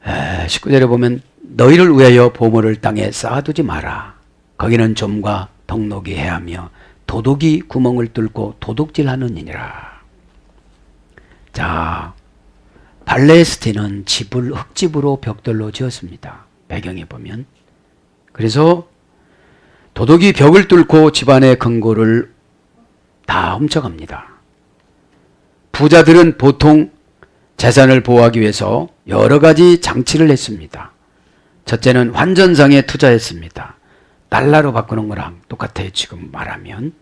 19절에 보면 너희를 위하여 보물을 땅에 쌓아두지 마라. 거기는 좀과 덕록이 해하며 도둑이 구멍을 뚫고 도둑질하느니라. 자, 팔레스틴은 집을 흙집으로 벽돌로 지었습니다. 배경에 보면. 그래서 도둑이 벽을 뚫고 집안의 금고를 다 훔쳐갑니다. 부자들은 보통 재산을 보호하기 위해서 여러 가지 장치를 했습니다. 첫째는 환전상에 투자했습니다. 달러로 바꾸는 거랑 똑같아요, 지금 말하면.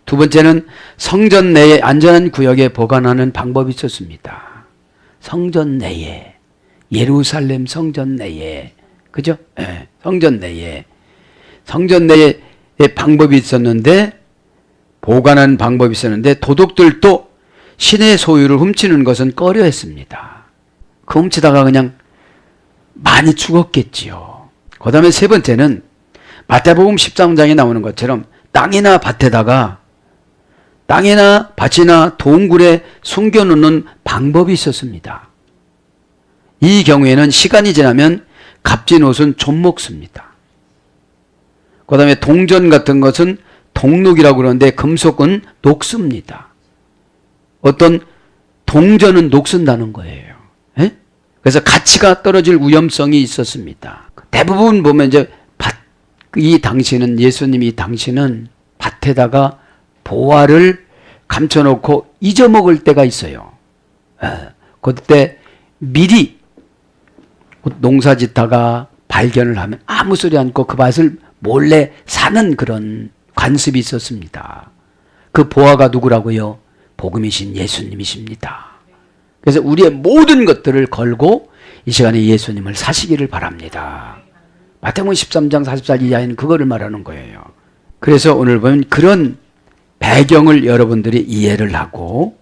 두 번째는 성전 내에 안전한 구역에 보관하는 방법이 있었습니다. 성전 내에, 예루살렘 성전 내에, 그죠? 네, 성전 내에 방법이 있었는데, 보관하는 방법이 있었는데, 도둑들도 신의 소유를 훔치는 것은 꺼려 했습니다. 그 훔치다가 그냥 많이 죽었겠지요. 그 다음에 세 번째는 마태복음 13장에 나오는 것처럼 땅이나 밭이나 동굴에 숨겨놓는 방법이 있었습니다. 이 경우에는 시간이 지나면 값진 옷은 좀 먹습니다. 그 다음에 동전 같은 것은 동록이라고 그러는데 금속은 녹습니다. 어떤 동전은 녹슨다는 거예요. 에? 그래서 가치가 떨어질 위험성이 있었습니다. 대부분 보면 이제 예수님이 당신은 밭에다가 보화를 감춰놓고 잊어먹을 때가 있어요. 그때 미리 농사 짓다가 발견을 하면 아무 소리 않고 그 밭을 몰래 사는 그런 관습이 있었습니다. 그 보화가 누구라고요? 복음이신 예수님이십니다. 그래서 우리의 모든 것들을 걸고 이 시간에 예수님을 사시기를 바랍니다. 마태복음 13장 44절 이하에는 그거를 말하는 거예요. 그래서 오늘 보면 그런 배경을 여러분들이 이해를 하고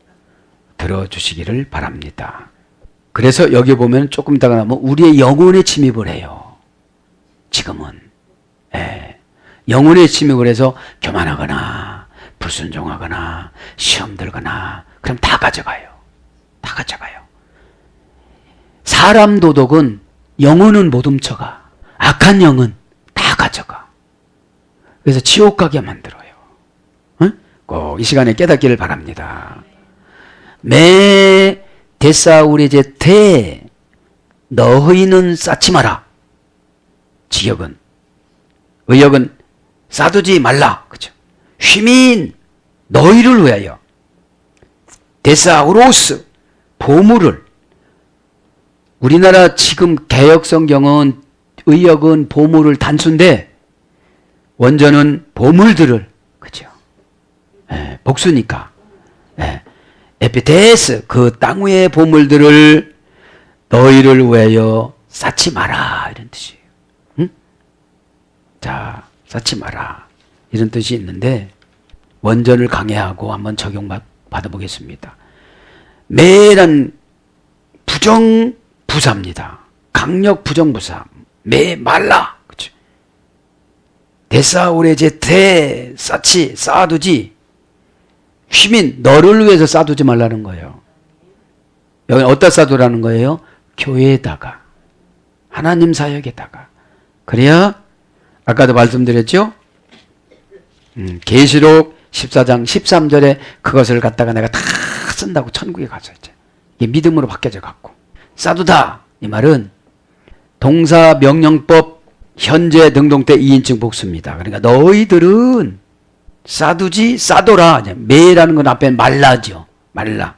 들어주시기를 바랍니다. 그래서 여기 보면 조금 이따가 나면 우리의 영혼에 침입을 해요. 지금은. 영혼에 침입을 해서 교만하거나 불순종하거나 시험 들거나 그럼 다 가져가요. 다 가져가요. 사람 도덕은 영혼은 못 훔쳐가. 악한 영은 다 가져가. 그래서 지옥 가게 만들어요. 꼭 이 시간에 깨닫기를 바랍니다. 매 데사우리제테 너희는 쌓지 마라. 지역은 의역은 쌓두지 말라. 그죠? 휘민 너희를 위하여 데사우로스 보물을. 우리나라 지금 개혁성경은 의역은 보물을 단수인데 원전은 보물들을, 그죠? 복수니까. 에피테스 그 땅 위의 보물들을 너희를 위하여 쌓지 마라 이런 뜻이에요. 응? 자, 쌓지 마라 이런 뜻이 있는데 원전을 강해하고 한번 적용 받아보겠습니다. 매란 부정부사입니다. 강력 부정부사. 매 말라. 그렇죠? 대싸우레제 대 쌓지 쌓아두지. 휘민 너를 위해서 쌓아두지 말라는 거예요. 여기 어디다 쌓아두라는 거예요? 교회에다가 하나님 사역에다가. 그래야 아까도 말씀드렸죠? 계시록 14장 13절에 그것을 갖다가 내가 다 쓴다고 천국에 가서 이제 이게 믿음으로 바뀌어져 갖고 쌓두다 이 말은 동사 명령법 현재 능동태 2인칭 복수입니다. 그러니까 너희들은 쌓두지 쌓도라. 매라는 건 앞에 말라죠. 말라.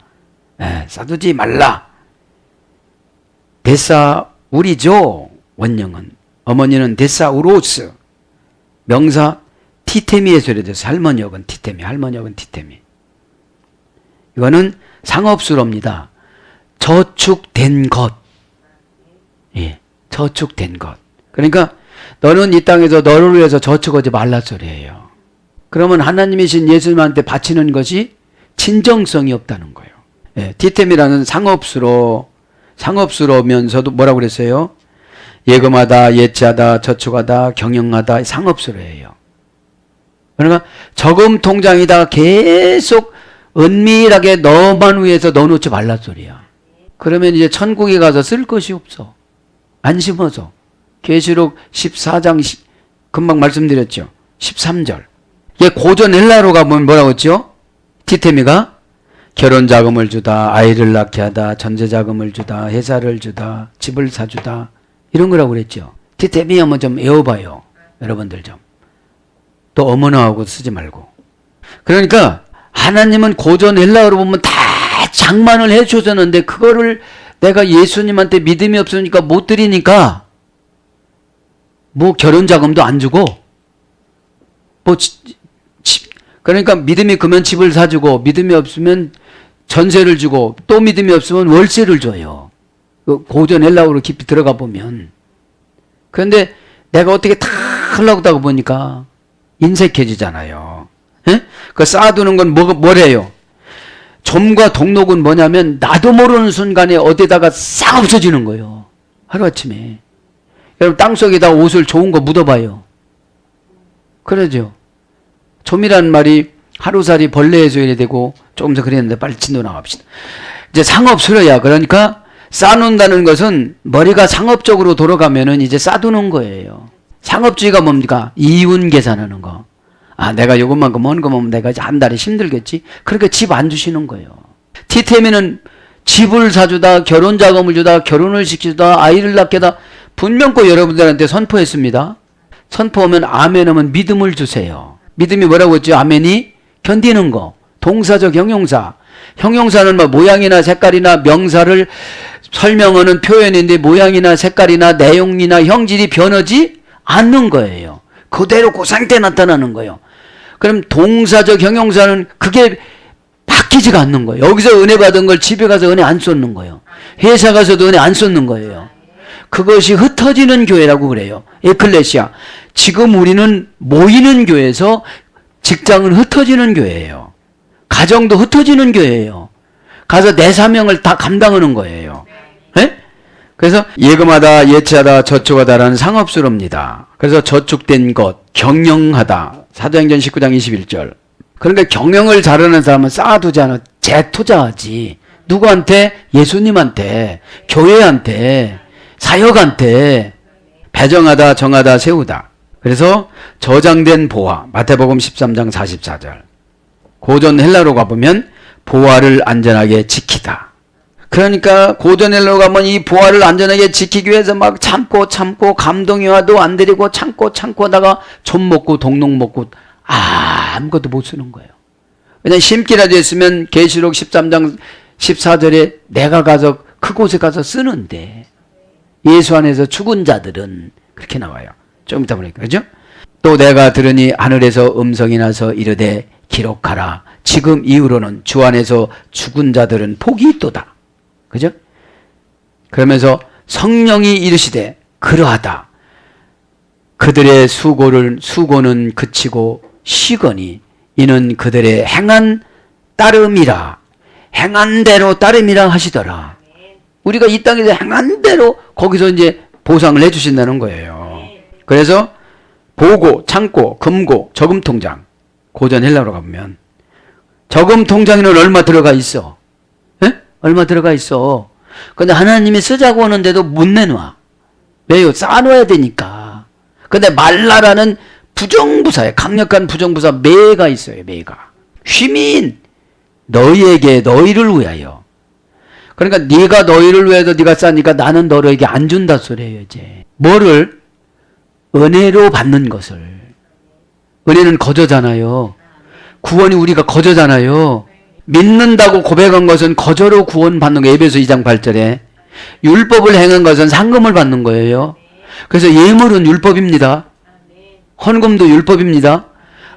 쌓두지 말라. 데사우리죠. 원령은. 어머니는 데사우로스. 명사 티테미에 소리돼서 할머니 역은 티테미. 할머니 역은 티테미. 이거는 상업수로입니다. 저축된 것. 예, 저축된 것. 그러니까 너는 이 땅에서 너를 위해서 저축하지 말라 소리예요. 그러면 하나님이신 예수님한테 바치는 것이 진정성이 없다는 거예요. 예, 티템이라는 상업수로면서도 뭐라고 그랬어요? 예금하다, 예치하다, 저축하다, 경영하다, 상업수로예요. 그러니까 저금 통장에다가 계속 은밀하게 너만 위해서 넣어놓지 말란 소리야. 그러면 이제 천국에 가서 쓸 것이 없어. 안 심어서. 계시록 14장 금방 말씀드렸죠. 13절. 얘 고전 헬라로 가보면 뭐라고 했죠? 티테미가 결혼 자금을 주다, 아이를 낳게 하다, 전세 자금을 주다, 회사를 주다, 집을 사주다 이런 거라고 그랬죠. 티테미 한번 좀 외워봐요. 여러분들 좀. 또 어머나하고 쓰지 말고. 그러니까 하나님은 고전 헬라어로 보면 다 장만을 해주셨는데 그거를 내가 예수님한테 믿음이 없으니까 못 드리니까 뭐 결혼 자금도 안 주고 뭐 그러니까 믿음이 크면 집을 사주고 믿음이 없으면 전세를 주고 또 믿음이 없으면 월세를 줘요. 고전 헬라어로 깊이 들어가 보면. 그런데 내가 어떻게 다 하려고 보니까 인색해지잖아요. 예? 그 쌓아두는 건 뭐래요? 점과 동록은 뭐냐면 나도 모르는 순간에 어디다가 싹 없어지는 거예요. 하루아침에. 여러분 땅속에다 옷을 좋은 거 묻어봐요. 그러죠. 좀이라는 말이 하루살이 벌레에서 이래 되고 조금 더 그랬는데 빨리 진도 나갑시다. 이제 상업수로야. 그러니까 쌓는다는 것은 머리가 상업적으로 돌아가면은 이제 쌓두는 거예요. 상업주의가 뭡니까? 이윤 계산하는 거. 아, 내가 요것만큼 먼 거 먹으면 내가 이제 한 달에 힘들겠지? 그러니까 집 안 주시는 거예요. 티테미는 집을 사주다, 결혼 자금을 주다, 결혼을 시키다, 아이를 낳게 하다, 분명코 여러분들한테 선포했습니다. 선포하면 아멘 하면 믿음을 주세요. 믿음이 뭐라고 했죠? 아멘이 견디는 거. 동사적 형용사. 형용사는 뭐 모양이나 색깔이나 명사를 설명하는 표현인데 모양이나 색깔이나 내용이나 형질이 변하지 않는 거예요. 그대로 그 상태에 나타나는 거예요. 그럼 동사적 형용사는 그게 바뀌지가 않는 거예요. 여기서 은혜 받은 걸 집에 가서 은혜 안 쏟는 거예요. 회사 가서도 은혜 안 쏟는 거예요. 그것이 흩어지는 교회라고 그래요. 에클레시아. 지금 우리는 모이는 교회에서 직장은 흩어지는 교회예요. 가정도 흩어지는 교회예요. 가서 내 사명을 다 감당하는 거예요. 네? 그래서 예금하다, 예치하다, 저축하다라는 상업수로입니다. 그래서 저축된 것, 경영하다. 사도행전 19장 21절. 그러니까 경영을 잘하는 사람은 쌓아두지 않아. 재투자하지. 누구한테? 예수님한테, 교회한테, 사역한테. 배정하다, 정하다, 세우다. 그래서 저장된 보화. 마태복음 13장 44절. 고전 헬라로 가보면 보화를 안전하게 지키다. 그러니까 고전 헬라로 가면 이 보화를 안전하게 지키기 위해서 막 참고 감동이 와도 안 드리고 참고다가 좀 먹고 동록 먹고 아무것도 못 쓰는 거예요. 그냥 심기라도 했으면 계시록 13장 14절에 내가 가서 그곳에 가서 쓰는데 예수 안에서 죽은 자들은 그렇게 나와요. 좀 이따 보니까 그죠? 또 내가 들으니 하늘에서 음성이 나서 이르되 기록하라. 지금 이후로는 주 안에서 죽은 자들은 복이 있도다. 그죠? 그러면서 성령이 이르시되 그러하다. 그들의 수고는 그치고 쉬거니 이는 그들의 행한 따름이라. 행한 대로 따름이라 하시더라. 우리가 이 땅에서 행한 대로 거기서 이제 보상을 해주신다는 거예요. 그래서 보고, 창고, 금고, 저금통장. 고전 헬라로 가보면 저금통장에는 얼마 들어가 있어? 에? 얼마 들어가 있어? 근데 하나님이 쓰자고 하는데도 못 내놔. 왜요? 쌓아놔야 되니까. 근데 말라라는 부정부사에 강력한 부정부사 매가 있어요. 매가. 휘민 너희에게 너희를 위하여. 그러니까 네가 너희를 위해서 네가 싸니까 나는 너에게 안 준다 소리예요. 이제 뭐를? 은혜로 받는 것을. 은혜는 거저잖아요. 구원이 우리가 거저잖아요. 믿는다고 고백한 것은 거저로 구원받는 거예요. 에베소 2장 8절에. 율법을 행한 것은 상금을 받는 거예요. 그래서 예물은 율법입니다. 헌금도 율법입니다.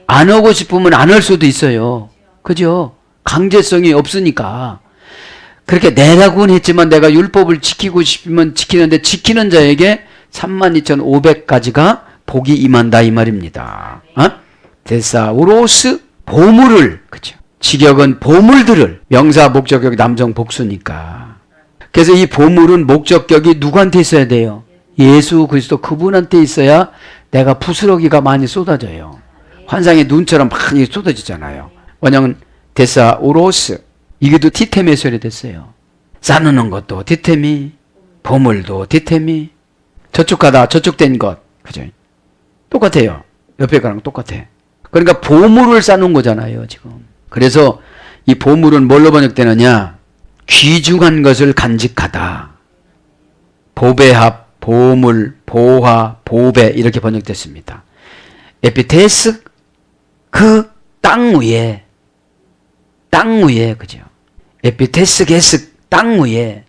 안 하고 싶으면 안 할 수도 있어요. 그죠? 강제성이 없으니까. 그렇게 내라고는 했지만 내가 율법을 지키고 싶으면 지키는데 지키는 자에게 32,500가지가 복이 임한다 이 말입니다. 데사우로스 보물을, 그죠? 직역은 보물들을, 명사 목적격 남성 복수니까. 그래서 이 보물은 목적격이 누구한테 있어야 돼요? 예수 그리스도 그분한테 있어야 내가 부스러기가 많이 쏟아져요. 환상의 눈처럼 많이 쏟아지잖아요. 원형은 데사우로스. 이게도 티테미의 소리 됐어요. 쌓는 것도 티테미, 보물도 티테미. 저쪽 가다 저쪽 된 것, 그죠? 똑같아요. 옆에 거랑 똑같아. 그러니까 보물을 쌓는 거잖아요, 지금. 그래서 이 보물은 뭘로 번역되느냐? 귀중한 것을 간직하다. 보배합, 보물, 보화, 보배 이렇게 번역됐습니다. 에피테스 그 땅 위에, 그죠? 에피테스 게스 땅 위에.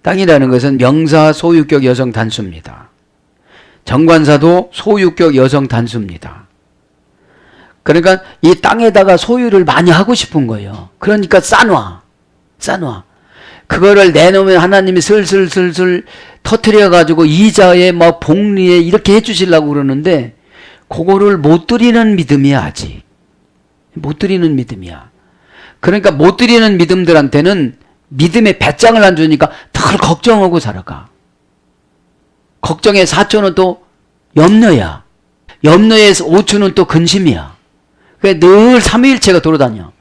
땅이라는 것은 명사 소유격 여성 단수입니다. 정관사도 소유격 여성 단수입니다. 그러니까 이 땅에다가 소유를 많이 하고 싶은 거예요. 그러니까 싸놔. 그거를 내놓으면 하나님이 슬슬 터트려가지고 이자에 막 복리에 이렇게 해주시려고 그러는데 그거를 못 드리는 믿음이야. 아직 못 드리는 믿음이야. 그러니까 못 드리는 믿음들한테는 믿음의 배짱을 안 주니까 늘 걱정하고 살아가. 걱정의 4초는 또 염려야. 염려의 5초는 또 근심이야. 그래 늘 삼위일체가 돌아다녀.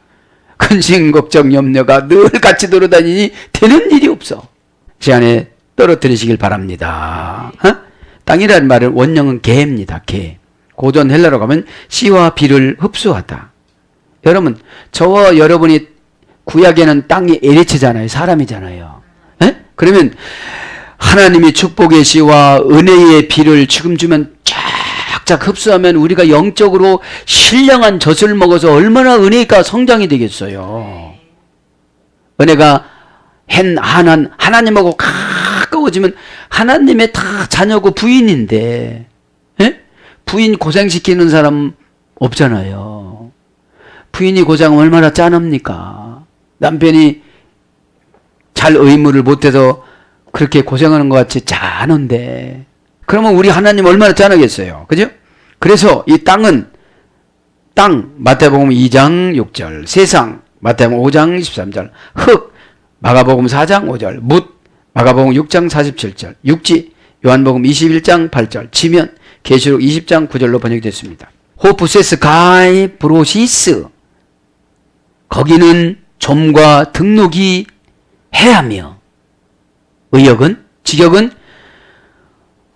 근심, 걱정, 염려가 늘 같이 돌아다니니 되는 일이 없어. 시간에 떨어뜨리시길 바랍니다. 땅이라는 말은 원형은 개입니다. 개. 고전 헬라로 가면 씨와 비를 흡수하다. 여러분, 저와 여러분이 구약에는 땅이 에리츠잖아요. 사람이잖아요. 그러면 하나님이 축복의 씨와 은혜의 비를 지금 주면 쫙쫙 흡수하면 우리가 영적으로 신령한 젖을 먹어서 얼마나 은혜가 성장이 되겠어요. 은혜가 하나님하고 가까워지면 하나님의 다 자녀고 부인인데 부인 고생시키는 사람 없잖아요. 부인이 고생하면 얼마나 짠합니까? 남편이 잘 의무를 못해서 그렇게 고생하는 것 같이 짠한데 그러면 우리 하나님 얼마나 짠하겠어요. 그죠? 그래서 이 땅은 마태복음 2장 6절, 세상 마태복음 5장 13절, 흙 마가복음 4장 5절, 묻 마가복음 6장 47절, 육지 요한복음 21장 8절, 지면 계시록 20장 9절로 번역됐습니다. 호프세스 가이 브로시스 거기는 점과 등록이 해하며 의역은 직역은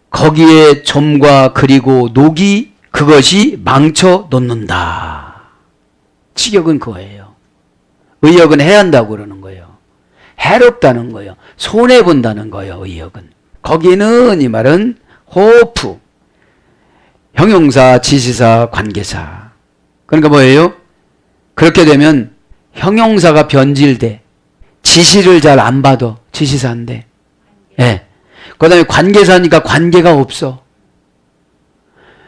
거기에 점과 그리고 녹이 그것이 망쳐 놓는다. 직역은 그거예요. 의역은 해야 한다고 그러는 거예요. 해롭다는 거예요. 손해본다는 거예요. 의역은. 거기는 이 말은 호프 형용사, 지시사, 관계사. 그러니까 뭐예요? 그렇게 되면 형용사가 변질돼. 지시를 잘 안 받아. 지시사인데. 예. 그 다음에 관계사니까 관계가 없어.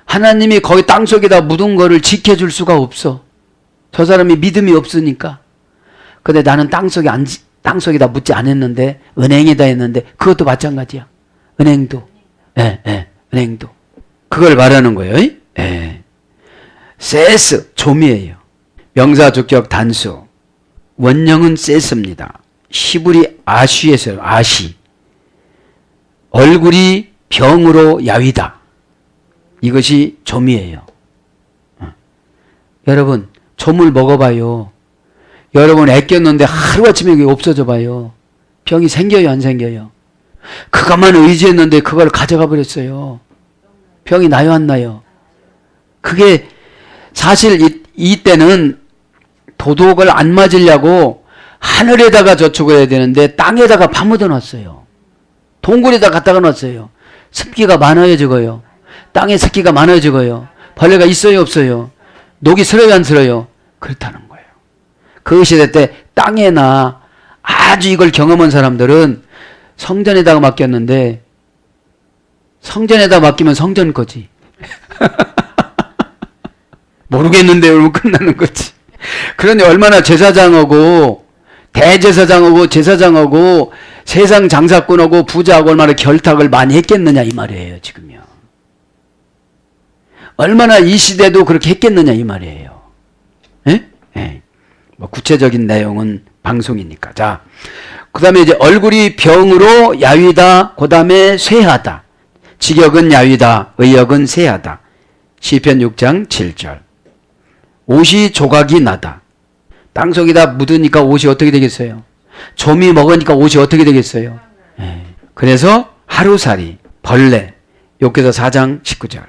하나님이 거기 땅속에다 묻은 거를 지켜줄 수가 없어. 저 사람이 믿음이 없으니까. 근데 나는 땅속에다 묻지 않았는데, 은행에다 했는데, 그것도 마찬가지야. 은행도. 예, 예, 은행도. 그걸 말하는 거예요. 예. 세스, 좀이에요. 명사, 주격, 단수. 원형은 세스입니다. 시불이 아쉬에서요. 아쉬. 얼굴이 병으로 야위다. 이것이 좀이에요. 여러분, 좀을 먹어봐요. 여러분 애꼈는데 하루아침에 그게 없어져 봐요. 병이 생겨요, 안 생겨요? 그것만 의지했는데 그걸 가져가 버렸어요. 병이 나요, 안 나요? 그게 사실 이때는 도둑을 안 맞으려고 하늘에다가 저축을 해야 되는데 땅에다가 파묻어 놨어요. 동굴에다 갖다가 놨어요. 습기가 많아져져요. 땅에 습기가 많아져져요. 벌레가 있어요, 없어요? 녹이 슬어요, 안 슬어요? 그렇다는 거예요. 그 시대 때 땅에나 아주 이걸 경험한 사람들은 성전에다가 맡겼는데 성전에다 맡기면 성전 거지. 모르겠는데 그러면 끝나는 거지. 그런데 얼마나 제사장하고 대제사장하고 제사장하고 세상 장사꾼하고 부자하고 얼마나 결탁을 많이 했겠느냐 이 말이에요, 지금요. 얼마나 이 시대도 그렇게 했겠느냐 이 말이에요. 예? 예. 뭐 구체적인 내용은 방송이니까. 자, 그 다음에 이제 얼굴이 병으로 야위다. 그 다음에 쇠하다. 직역은 야위다. 의역은 쇠하다. 시편 6장 7절. 옷이 조각이 나다. 땅속에다 묻으니까 옷이 어떻게 되겠어요? 좀이 먹으니까 옷이 어떻게 되겠어요? 예. 그래서 하루살이, 벌레. 욥기서 4장 19절.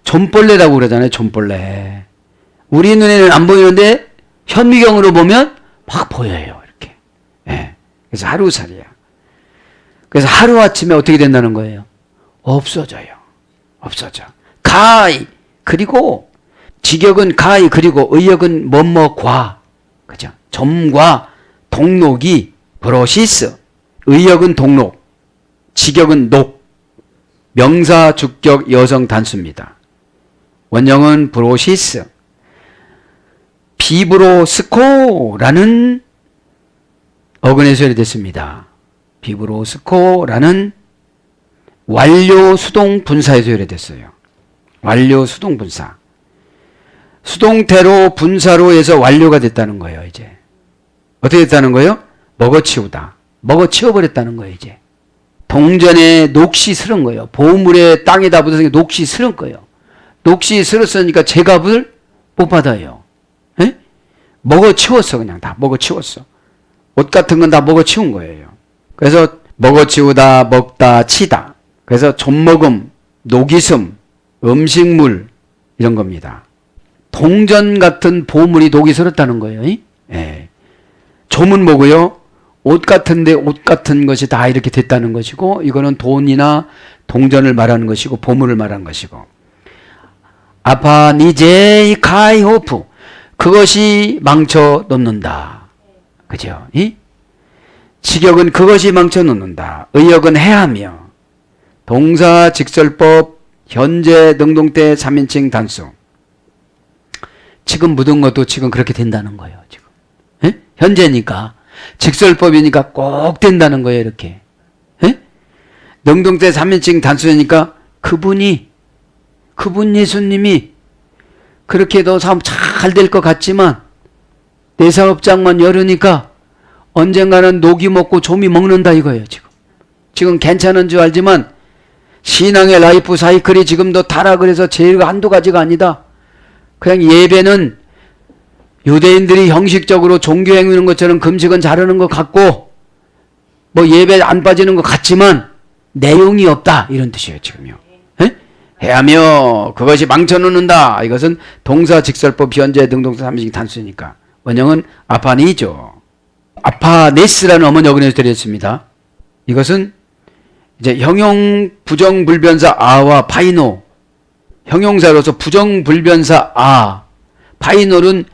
좀벌레라고 그러잖아요. 좀벌레. 우리 눈에는 안 보이는데 현미경으로 보면 막 보여요. 이렇게. 예. 그래서 하루살이야. 그래서 하루아침에 어떻게 된다는 거예요? 없어져요. 없어져. 가히. 그리고 직역은 가히 그리고 의역은 뭐뭐과. 그죠? 점과 동록이 브로시스. 의역은 동록. 직역은 녹. 명사 주격 여성 단수입니다. 원형은 브로시스. 비브로스코라는 어근에서 유래됐습니다. 비브로스코라는 완료 수동 분사에서 유래됐어요. 완료 수동 분사. 수동태로 분사로 해서 완료가 됐다는 거예요, 이제. 어떻게 됐다는 거예요? 먹어치우다. 먹어치워버렸다는 거예요, 이제. 동전에 녹시 스른 거예요. 보물에 땅에다 묻어서 녹시 스른 거예요. 녹시 스렀으니까 제값을 못 받아요. 에? 먹어치웠어, 그냥 다 먹어치웠어. 옷 같은 건 다 먹어치운 거예요. 그래서 먹어치우다, 먹다, 치다. 그래서 좀먹음, 녹이슴, 음식물 이런 겁니다. 동전 같은 보물이 녹이 슬었다는 거예요. 예. 좀은 뭐고요? 옷 같은데 옷 같은 것이 다 이렇게 됐다는 것이고, 이거는 돈이나 동전을 말하는 것이고 보물을 말하는 것이고. 아파니제이 카이호프, 그것이 망쳐 놓는다. 그죠? 직역은 그것이 망쳐 놓는다. 의역은 해하며. 동사 직설법 현재 능동태 3인칭 단수. 지금 묻은 것도 지금 그렇게 된다는 거예요. 지금 현재니까 직설법이니까 꼭 된다는 거예요. 이렇게 능동태 3인칭 단수니까 그분 예수님이 그렇게 너 사업 잘 될 것 같지만 내 사업장만 열으니까 언젠가는 녹이 먹고 좀이 먹는다 이거예요. 지금 괜찮은 줄 알지만 신앙의 라이프 사이클이 지금도 타락을 해서 죄가 한두 가지가 아니다. 그냥 예배는 유대인들이 형식적으로 종교 행위하는 것처럼 금식은 잘하는 것 같고 뭐 예배 안 빠지는 것 같지만 내용이 없다 이런 뜻이에요. 지금요. 해하며 그것이 망쳐놓는다. 이것은 동사 직설법 현재 능동사 3인칭 단수니까 원형은 아파니죠. 아파네스라는 어머니 어근에서 드렸습니다. 이것은 이제 형용 부정불변사 아와 파이노, 형용사로서 부정불변사 아, 파이노는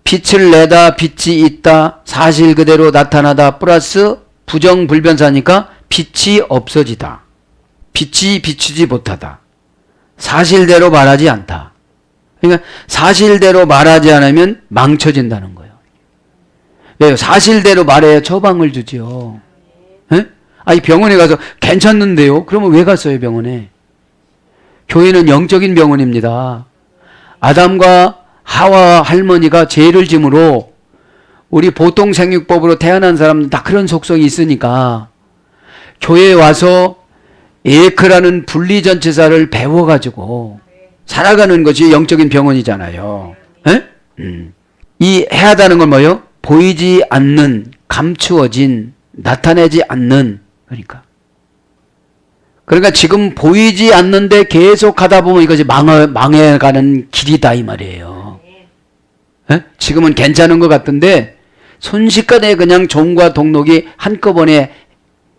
빛을 내다, 빛이 있다, 사실 그대로 나타나다 플러스 부정불변사니까 빛이 없어지다. 빛이 비추지 못하다. 사실대로 말하지 않다. 그러니까 사실대로 말하지 않으면 망쳐진다는 거예요. 왜요? 사실대로 말해야 처방을 주지요. 에? 아니 병원에 가서 괜찮는데요? 그러면 왜 갔어요 병원에? 교회는 영적인 병원입니다. 아담과 하와 할머니가 죄를 짐으로 우리 보통 생육법으로 태어난 사람은 다 그런 속성이 있으니까 교회에 와서 에크라는 분리전치사를 배워가지고 살아가는 것이 영적인 병원이잖아요. 이 해하다는 건 뭐예요? 보이지 않는, 감추어진, 나타내지 않는. 그러니까 지금 보이지 않는데 계속 하다 보면 이것이 망해가는 길이다 이 말이에요. 지금은 괜찮은 것 같은데 순식간에 그냥 종과 동록이 한꺼번에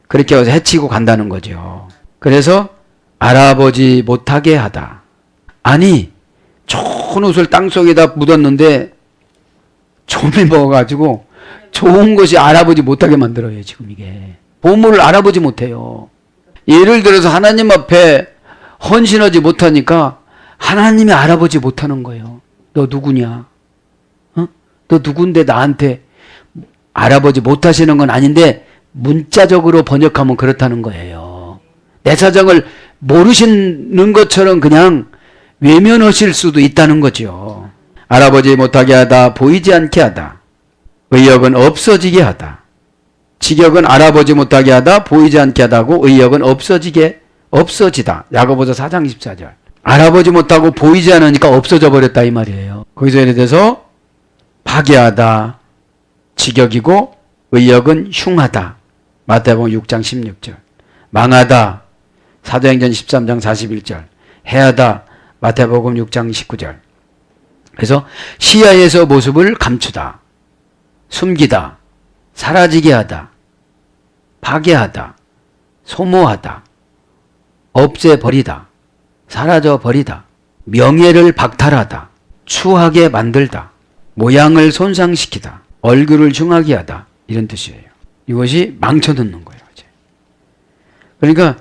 그렇게 해서 해치고 간다는 거죠. 그래서 알아보지 못하게 하다. 아니 좋은 옷을 땅속에다 묻었는데 좀이 먹어가지고 좋은 것이 알아보지 못하게 만들어요. 지금 이게 보물을 알아보지 못해요. 예를 들어서 하나님 앞에 헌신하지 못하니까 하나님이 알아보지 못하는 거예요. 너 누구냐? 너 누군데 나한테 알아보지 못하시는 건 아닌데 문자적으로 번역하면 그렇다는 거예요. 내 사정을 모르시는 것처럼 그냥 외면하실 수도 있다는 거죠. 알아보지 못하게 하다, 보이지 않게 하다. 의역은 없어지게 하다. 직역은 알아보지 못하게 하다, 보이지 않게 하다고 의역은 없어지다. 야고보서 4장 14절. 알아보지 못하고 보이지 않으니까 없어져 버렸다 이 말이에요. 거기서 예를 들어서 파괴하다, 직역이고 의역은 흉하다. 마태복음 6장 16절. 망하다. 사도행전 13장 41절. 해하다. 마태복음 6장 19절. 그래서 시야에서 모습을 감추다. 숨기다. 사라지게 하다. 파괴하다. 소모하다. 없애버리다. 사라져버리다. 명예를 박탈하다. 추하게 만들다. 모양을 손상시키다. 얼굴을 흉하게 하다. 이런 뜻이에요. 이것이 망쳐놓는 거예요. 그러니까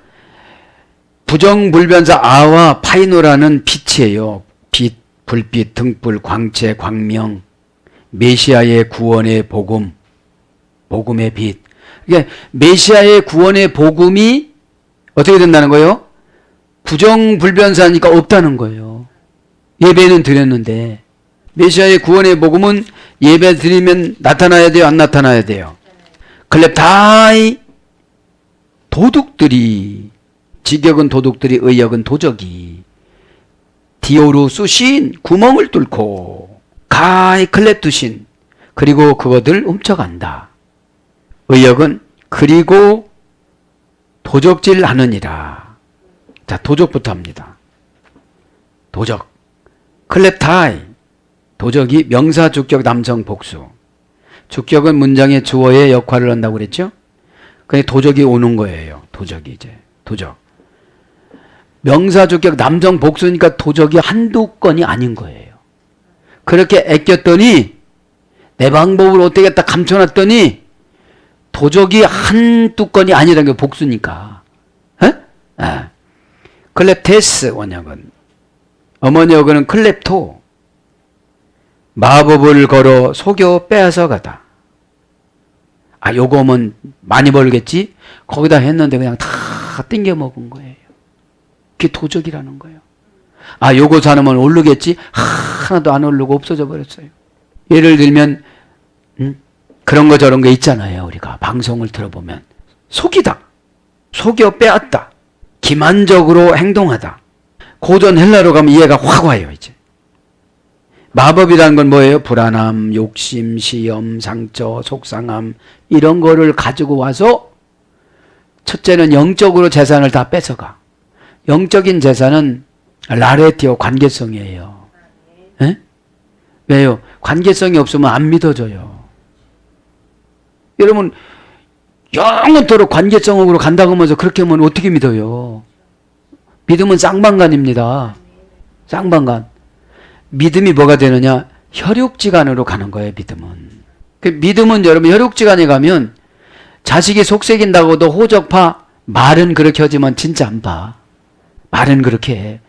부정불변사 아와 파이노라는 빛이에요. 빛, 불빛, 등불, 광채, 광명, 메시아의 구원의 복음, 복음의 빛. 그러니까 메시아의 구원의 복음이 어떻게 된다는 거예요? 부정불변사니까 없다는 거예요. 예배는 드렸는데 메시아의 구원의 복음은 예배 드리면 나타나야 돼요? 안 나타나야 돼요? 클렙타이 도둑들이, 직역은 도둑들이, 의역은 도적이 디오루수신 구멍을 뚫고 가히 클렙두신 그리고 그것들 훔쳐간다. 의역은 그리고 도적질 하느니라. 자, 도적부터 합니다. 도적. 클렙타이. 도적이 명사, 주격, 남성, 복수. 주격은 문장의 주어의 역할을 한다고 그랬죠? 그게 도적이 오는 거예요. 도적이 이제. 도적. 명사, 주격, 남성, 복수니까 도적이 한두 건이 아닌 거예요. 그렇게 애꼈더니 내 방법으로 어떻게 딱 감춰놨더니 도적이 한두 건이 아니라는 게 복수니까. 클렙테스 원역은. 어머니 역은 클렙토. 마법을 걸어 속여 빼앗아 가다. 아, 요거면 많이 벌겠지? 거기다 했는데 그냥 다 땡겨 먹은 거예요. 그게 도적이라는 거예요. 아, 요거 사놓으면 오르겠지? 하나도 안 오르고 없어져 버렸어요. 예를 들면 그런 거 저런 거 있잖아요. 우리가 방송을 들어보면 속이다, 속여 빼앗다, 기만적으로 행동하다. 고전 헬라로 가면 이해가 확 와요. 이제 마법이라는 건 뭐예요? 불안함, 욕심, 시험, 상처, 속상함 이런 거를 가지고 와서 첫째는 영적으로 재산을 다 뺏어가. 영적인 재산은 라레티오, 관계성이에요. 에? 왜요? 관계성이 없으면 안 믿어져요. 여러분 영원토록 관계성으로 간다고 하면서 그렇게 하면 어떻게 믿어요? 믿음은 쌍방간입니다. 쌍방간. 믿음이 뭐가 되느냐? 혈육지간으로 가는 거예요. 믿음은. 그 믿음은 여러분 혈육지간에 가면 자식이 속색인다고도 호적파 말은 그렇게 하지만 진짜 안 봐. 말은 그렇게 해.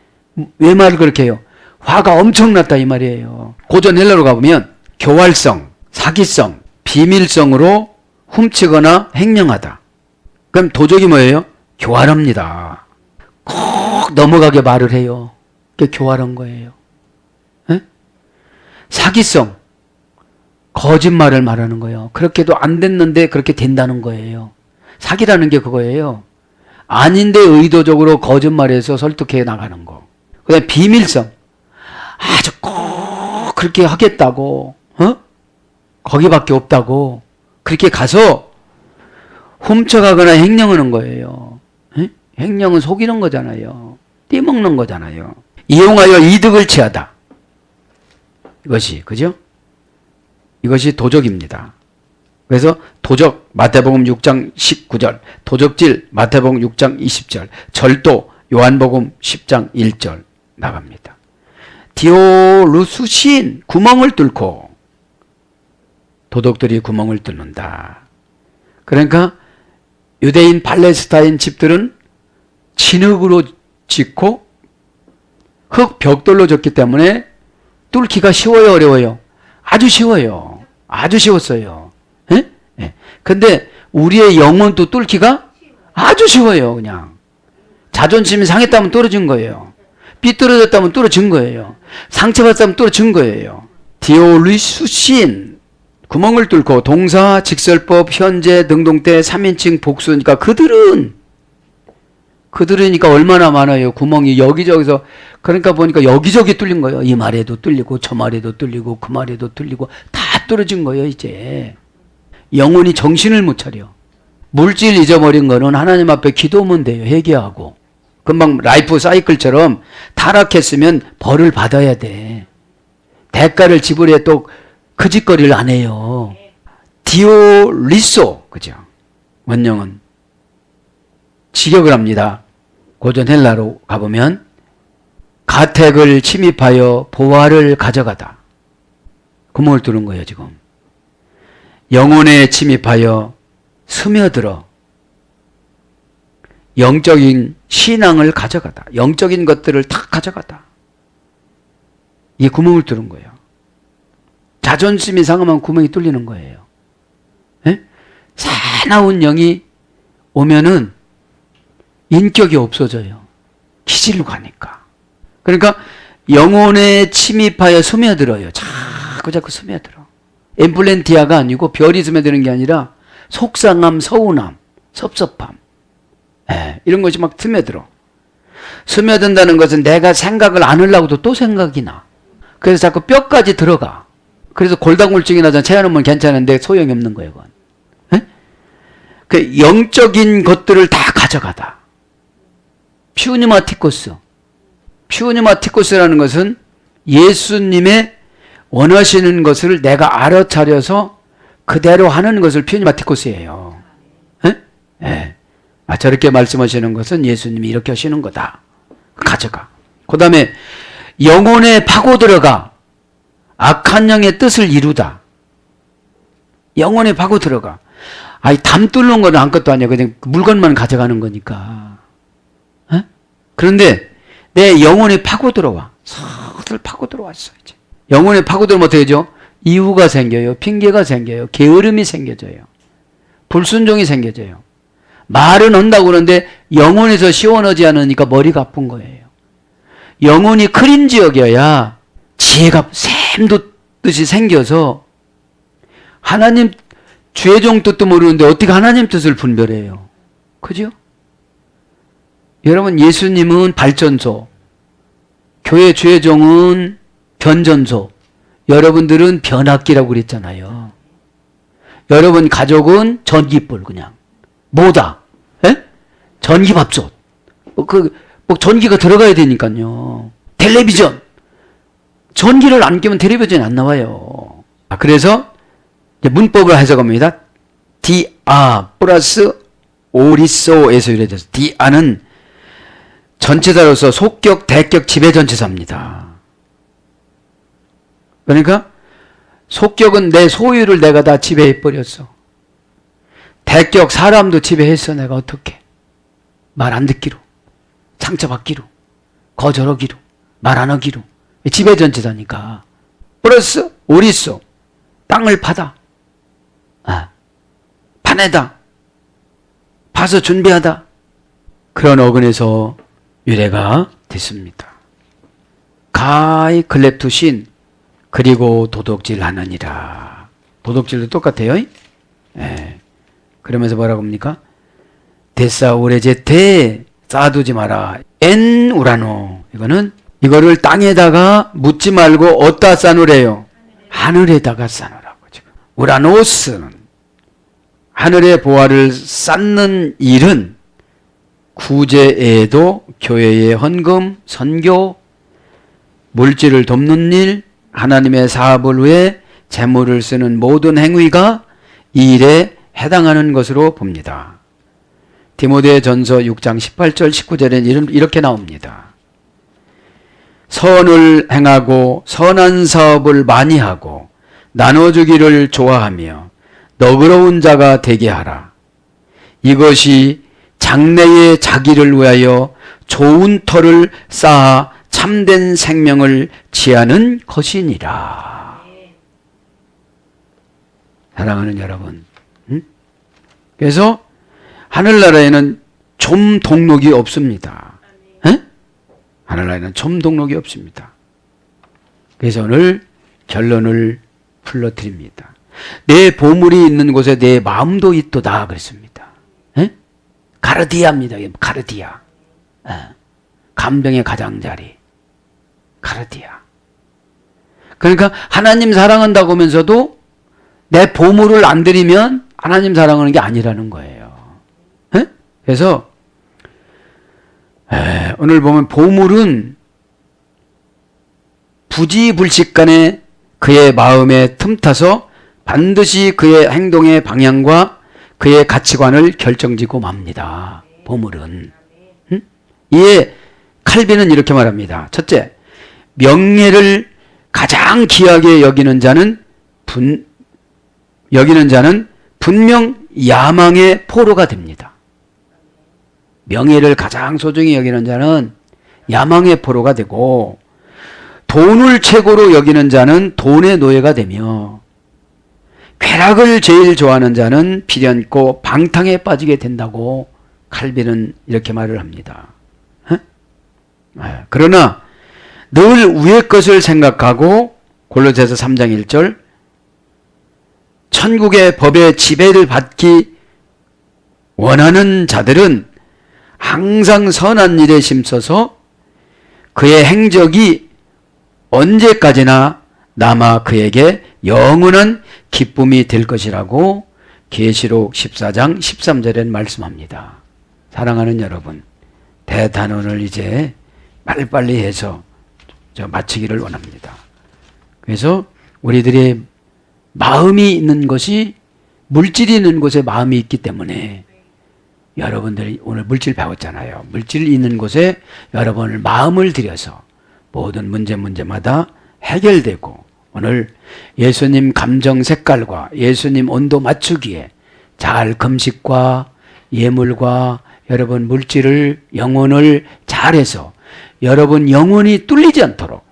왜 말을 그렇게 해요? 화가 엄청났다 이 말이에요. 고전 헬라로 가보면 교활성, 사기성, 비밀성으로 훔치거나 횡령하다. 그럼 도적이 뭐예요? 교활합니다. 꼭 넘어가게 말을 해요. 그게 교활한 거예요. 에? 사기성, 거짓말을 말하는 거예요. 그렇게도 안 됐는데 그렇게 된다는 거예요. 사기라는 게 그거예요. 아닌데 의도적으로 거짓말해서 설득해 나가는 거. 그다음에 비밀성, 아주 꼭 그렇게 하겠다고, 거기밖에 없다고 그렇게 가서 훔쳐가거나 횡령하는 거예요. 에? 횡령은 속이는 거잖아요. 떼먹는 거잖아요. 이용하여 이득을 취하다. 이것이, 그죠? 이것이 도적입니다. 그래서 도적, 마태복음 6장 19절, 도적질, 마태복음 6장 20절, 절도, 요한복음 10장 1절 나갑니다. 디오루수신, 구멍을 뚫고 도덕들이 구멍을 뚫는다. 그러니까 유대인 팔레스타인 집들은 진흙으로 짓고 흙 벽돌로 졌기 때문에 뚫기가 쉬워요, 어려워요? 아주 쉬워요. 아주 쉬웠어요. 예? 예. 근데 우리의 영혼도 뚫기가 아주 쉬워요, 그냥. 자존심이 상했다면 떨어진 거예요. 삐뚤어졌다면 떨어진 거예요. 상처받았다면 떨어진 거예요. 디오리수신, 구멍을 뚫고 동사, 직설법, 현재, 능동태, 3인칭, 복수니까 그들이니까 얼마나 많아요. 구멍이 여기저기서. 그러니까 보니까 여기저기 뚫린 거예요. 이 말에도 뚫리고 저 말에도 뚫리고 그 말에도 뚫리고 다 떨어진 거예요. 이제 영혼이 정신을 못 차려. 물질 잊어버린 거는 하나님 앞에 기도하면 돼요. 회개하고. 금방 라이프 사이클처럼 타락했으면 벌을 받아야 돼. 대가를 지불해 또 그 짓거리를 안 해요. 디오리소, 그죠? 원형은 직역을 합니다. 고전 헬라로 가보면 가택을 침입하여 보화를 가져가다. 구멍을 뚫은 거예요, 지금. 영혼에 침입하여 스며들어 영적인 신앙을 가져가다. 영적인 것들을 다 가져가다. 이 구멍을 뚫은 거예요. 자존심이 상하면 구멍이 뚫리는 거예요. 예? 사나운 영이 오면은 인격이 없어져요. 기질로 가니까. 그러니까 영혼에 침입하여 스며들어요. 자꾸 스며들어. 엠플렌티아가 아니고 별이 스며드는 게 아니라 속상함, 서운함, 섭섭함. 이런 것이 막 스며들어. 스며든다는 것은 내가 생각을 안 하려고도 또 생각이 나. 그래서 자꾸 뼈까지 들어가. 그래서 골다공증이 나잖아. 체하면 괜찮은데 소용이 없는 거예요. 그건. 그 영적인 것들을 다 가져가다. 퓨니마티코스. 퓨니마티코스라는 것은 예수님의 원하시는 것을 내가 알아차려서 그대로 하는 것을 퓨니마티코스예요. 예. 저렇게 말씀하시는 것은 예수님이 이렇게 하시는 거다. 가져가. 그 다음에 영혼에 파고 들어가 악한 영의 뜻을 이루다. 영혼에 파고 들어가. 담 뚫는 건 아무것도 아니야. 그냥 물건만 가져가는 거니까. 그런데 내 영혼에 파고 들어와. 슬슬 파고 들어왔어, 이제. 영혼에 파고 들어오면 어떻게 되죠? 이유가 생겨요. 핑계가 생겨요. 게으름이 생겨져요. 불순종이 생겨져요. 말은 한다고 그러는데 영혼에서 시원하지 않으니까 머리가 아픈 거예요. 영혼이 크림지역이어야 지혜가 샘돋듯이 생겨서 하나님 죄종 뜻도 모르는데 어떻게 하나님 뜻을 분별해요? 그죠? 여러분, 예수님은 발전소, 교회 죄종은 변전소, 여러분들은 변압기라고 그랬잖아요. 여러분 가족은 전기불, 그냥 뭐다? 에? 전기밥솥. 전기가 들어가야 되니까요. 텔레비전. 전기를 안 끼면 텔레비전이 안 나와요. 그래서 문법을 해석합니다. 디아 플러스 오리소에서 유래돼서 디아는 전치사로서 속격, 대격, 지배전치사입니다. 그러니까 속격은 내 소유를 내가 다 지배해버렸어. 대격, 사람도 지배했어. 내가 어떻게. 말 안 듣기로, 상처받기로, 거절하기로, 말 안 하기로. 지배전치사니까. 플러스 오리소, 땅을 파다. 파내다. 가서 준비하다. 그런 어근에서 유래가 됐습니다. 가히 클랩투신 그리고 도둑질 하느니라. 도둑질도 똑같아요. 예. 그러면서 뭐라고 합니까? 데사오레제테 쌓아두지 마라. 엔 우라노. 이거를 땅에다가 묻지 말고 어디다 쌓으래요? 하늘에다가 쌓으라고. 지금. 우라노스는 하늘의 보화를 쌓는 일은 구제에도 교회의 헌금, 선교, 물질을 돕는 일, 하나님의 사업을 위해 재물을 쓰는 모든 행위가 이 일에 해당하는 것으로 봅니다. 디모데전서 6장 18절 19절에는 이렇게 나옵니다. 선을 행하고 선한 사업을 많이 하고 나눠주기를 좋아하며 너그러운 자가 되게 하라. 이것이 장래의 자기를 위하여 좋은 터를 쌓아 참된 생명을 취하는 것이니라. 사랑하는 여러분, 그래서 하늘나라에는 좀 동록이 없습니다. 하늘나라에는 좀 동록이 없습니다. 그래서 오늘 결론을 풀어드립니다. 내 보물이 있는 곳에 내 마음도 있도다 그랬습니다. 가르디아입니다. 가르디아. 감정의 가장자리. 가르디아. 그러니까 하나님 사랑한다고 하면서도 내 보물을 안 드리면 하나님 사랑하는 게 아니라는 거예요. 그래서 오늘 보면 보물은 부지불식간에 그의 마음에 틈타서 반드시 그의 행동의 방향과 그의 가치관을 결정짓고 맙니다. 보물은. 이에 칼빈은 이렇게 말합니다. 첫째, 명예를 가장 귀하게 여기는 자는 분명 야망의 포로가 됩니다. 명예를 가장 소중히 여기는 자는 야망의 포로가 되고, 돈을 최고로 여기는 자는 돈의 노예가 되며, 쾌락을 제일 좋아하는 자는 비련고 방탕에 빠지게 된다고 칼빈은 이렇게 말을 합니다. 그러나 늘 위의 것을 생각하고 골로새서 3장 1절 천국의 법의 지배를 받기 원하는 자들은 항상 선한 일에 힘써서 그의 행적이 언제까지나 남아 그에게 영원한 기쁨이 될 것이라고 계시록 14장 13절에 말씀합니다. 사랑하는 여러분, 대단원을 이제 빨리빨리 해서 마치기를 원합니다. 그래서 우리들의 마음이 있는 것이, 물질이 있는 곳에 마음이 있기 때문에, 여러분들이 오늘 물질 배웠잖아요. 물질이 있는 곳에 여러분을 마음을 들여서 모든 문제마다 해결되고, 오늘 예수님 감정 색깔과 예수님 온도 맞추기에 잘 금식과 예물과 여러분 물질을, 영혼을 잘해서 여러분 영혼이 뚫리지 않도록,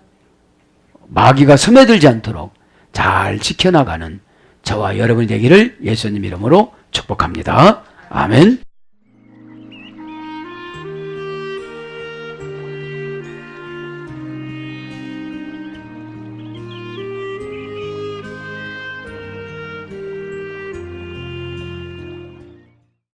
마귀가 스며들지 않도록 잘 지켜나가는 저와 여러분이 되기를 예수님 이름으로 축복합니다. 아멘.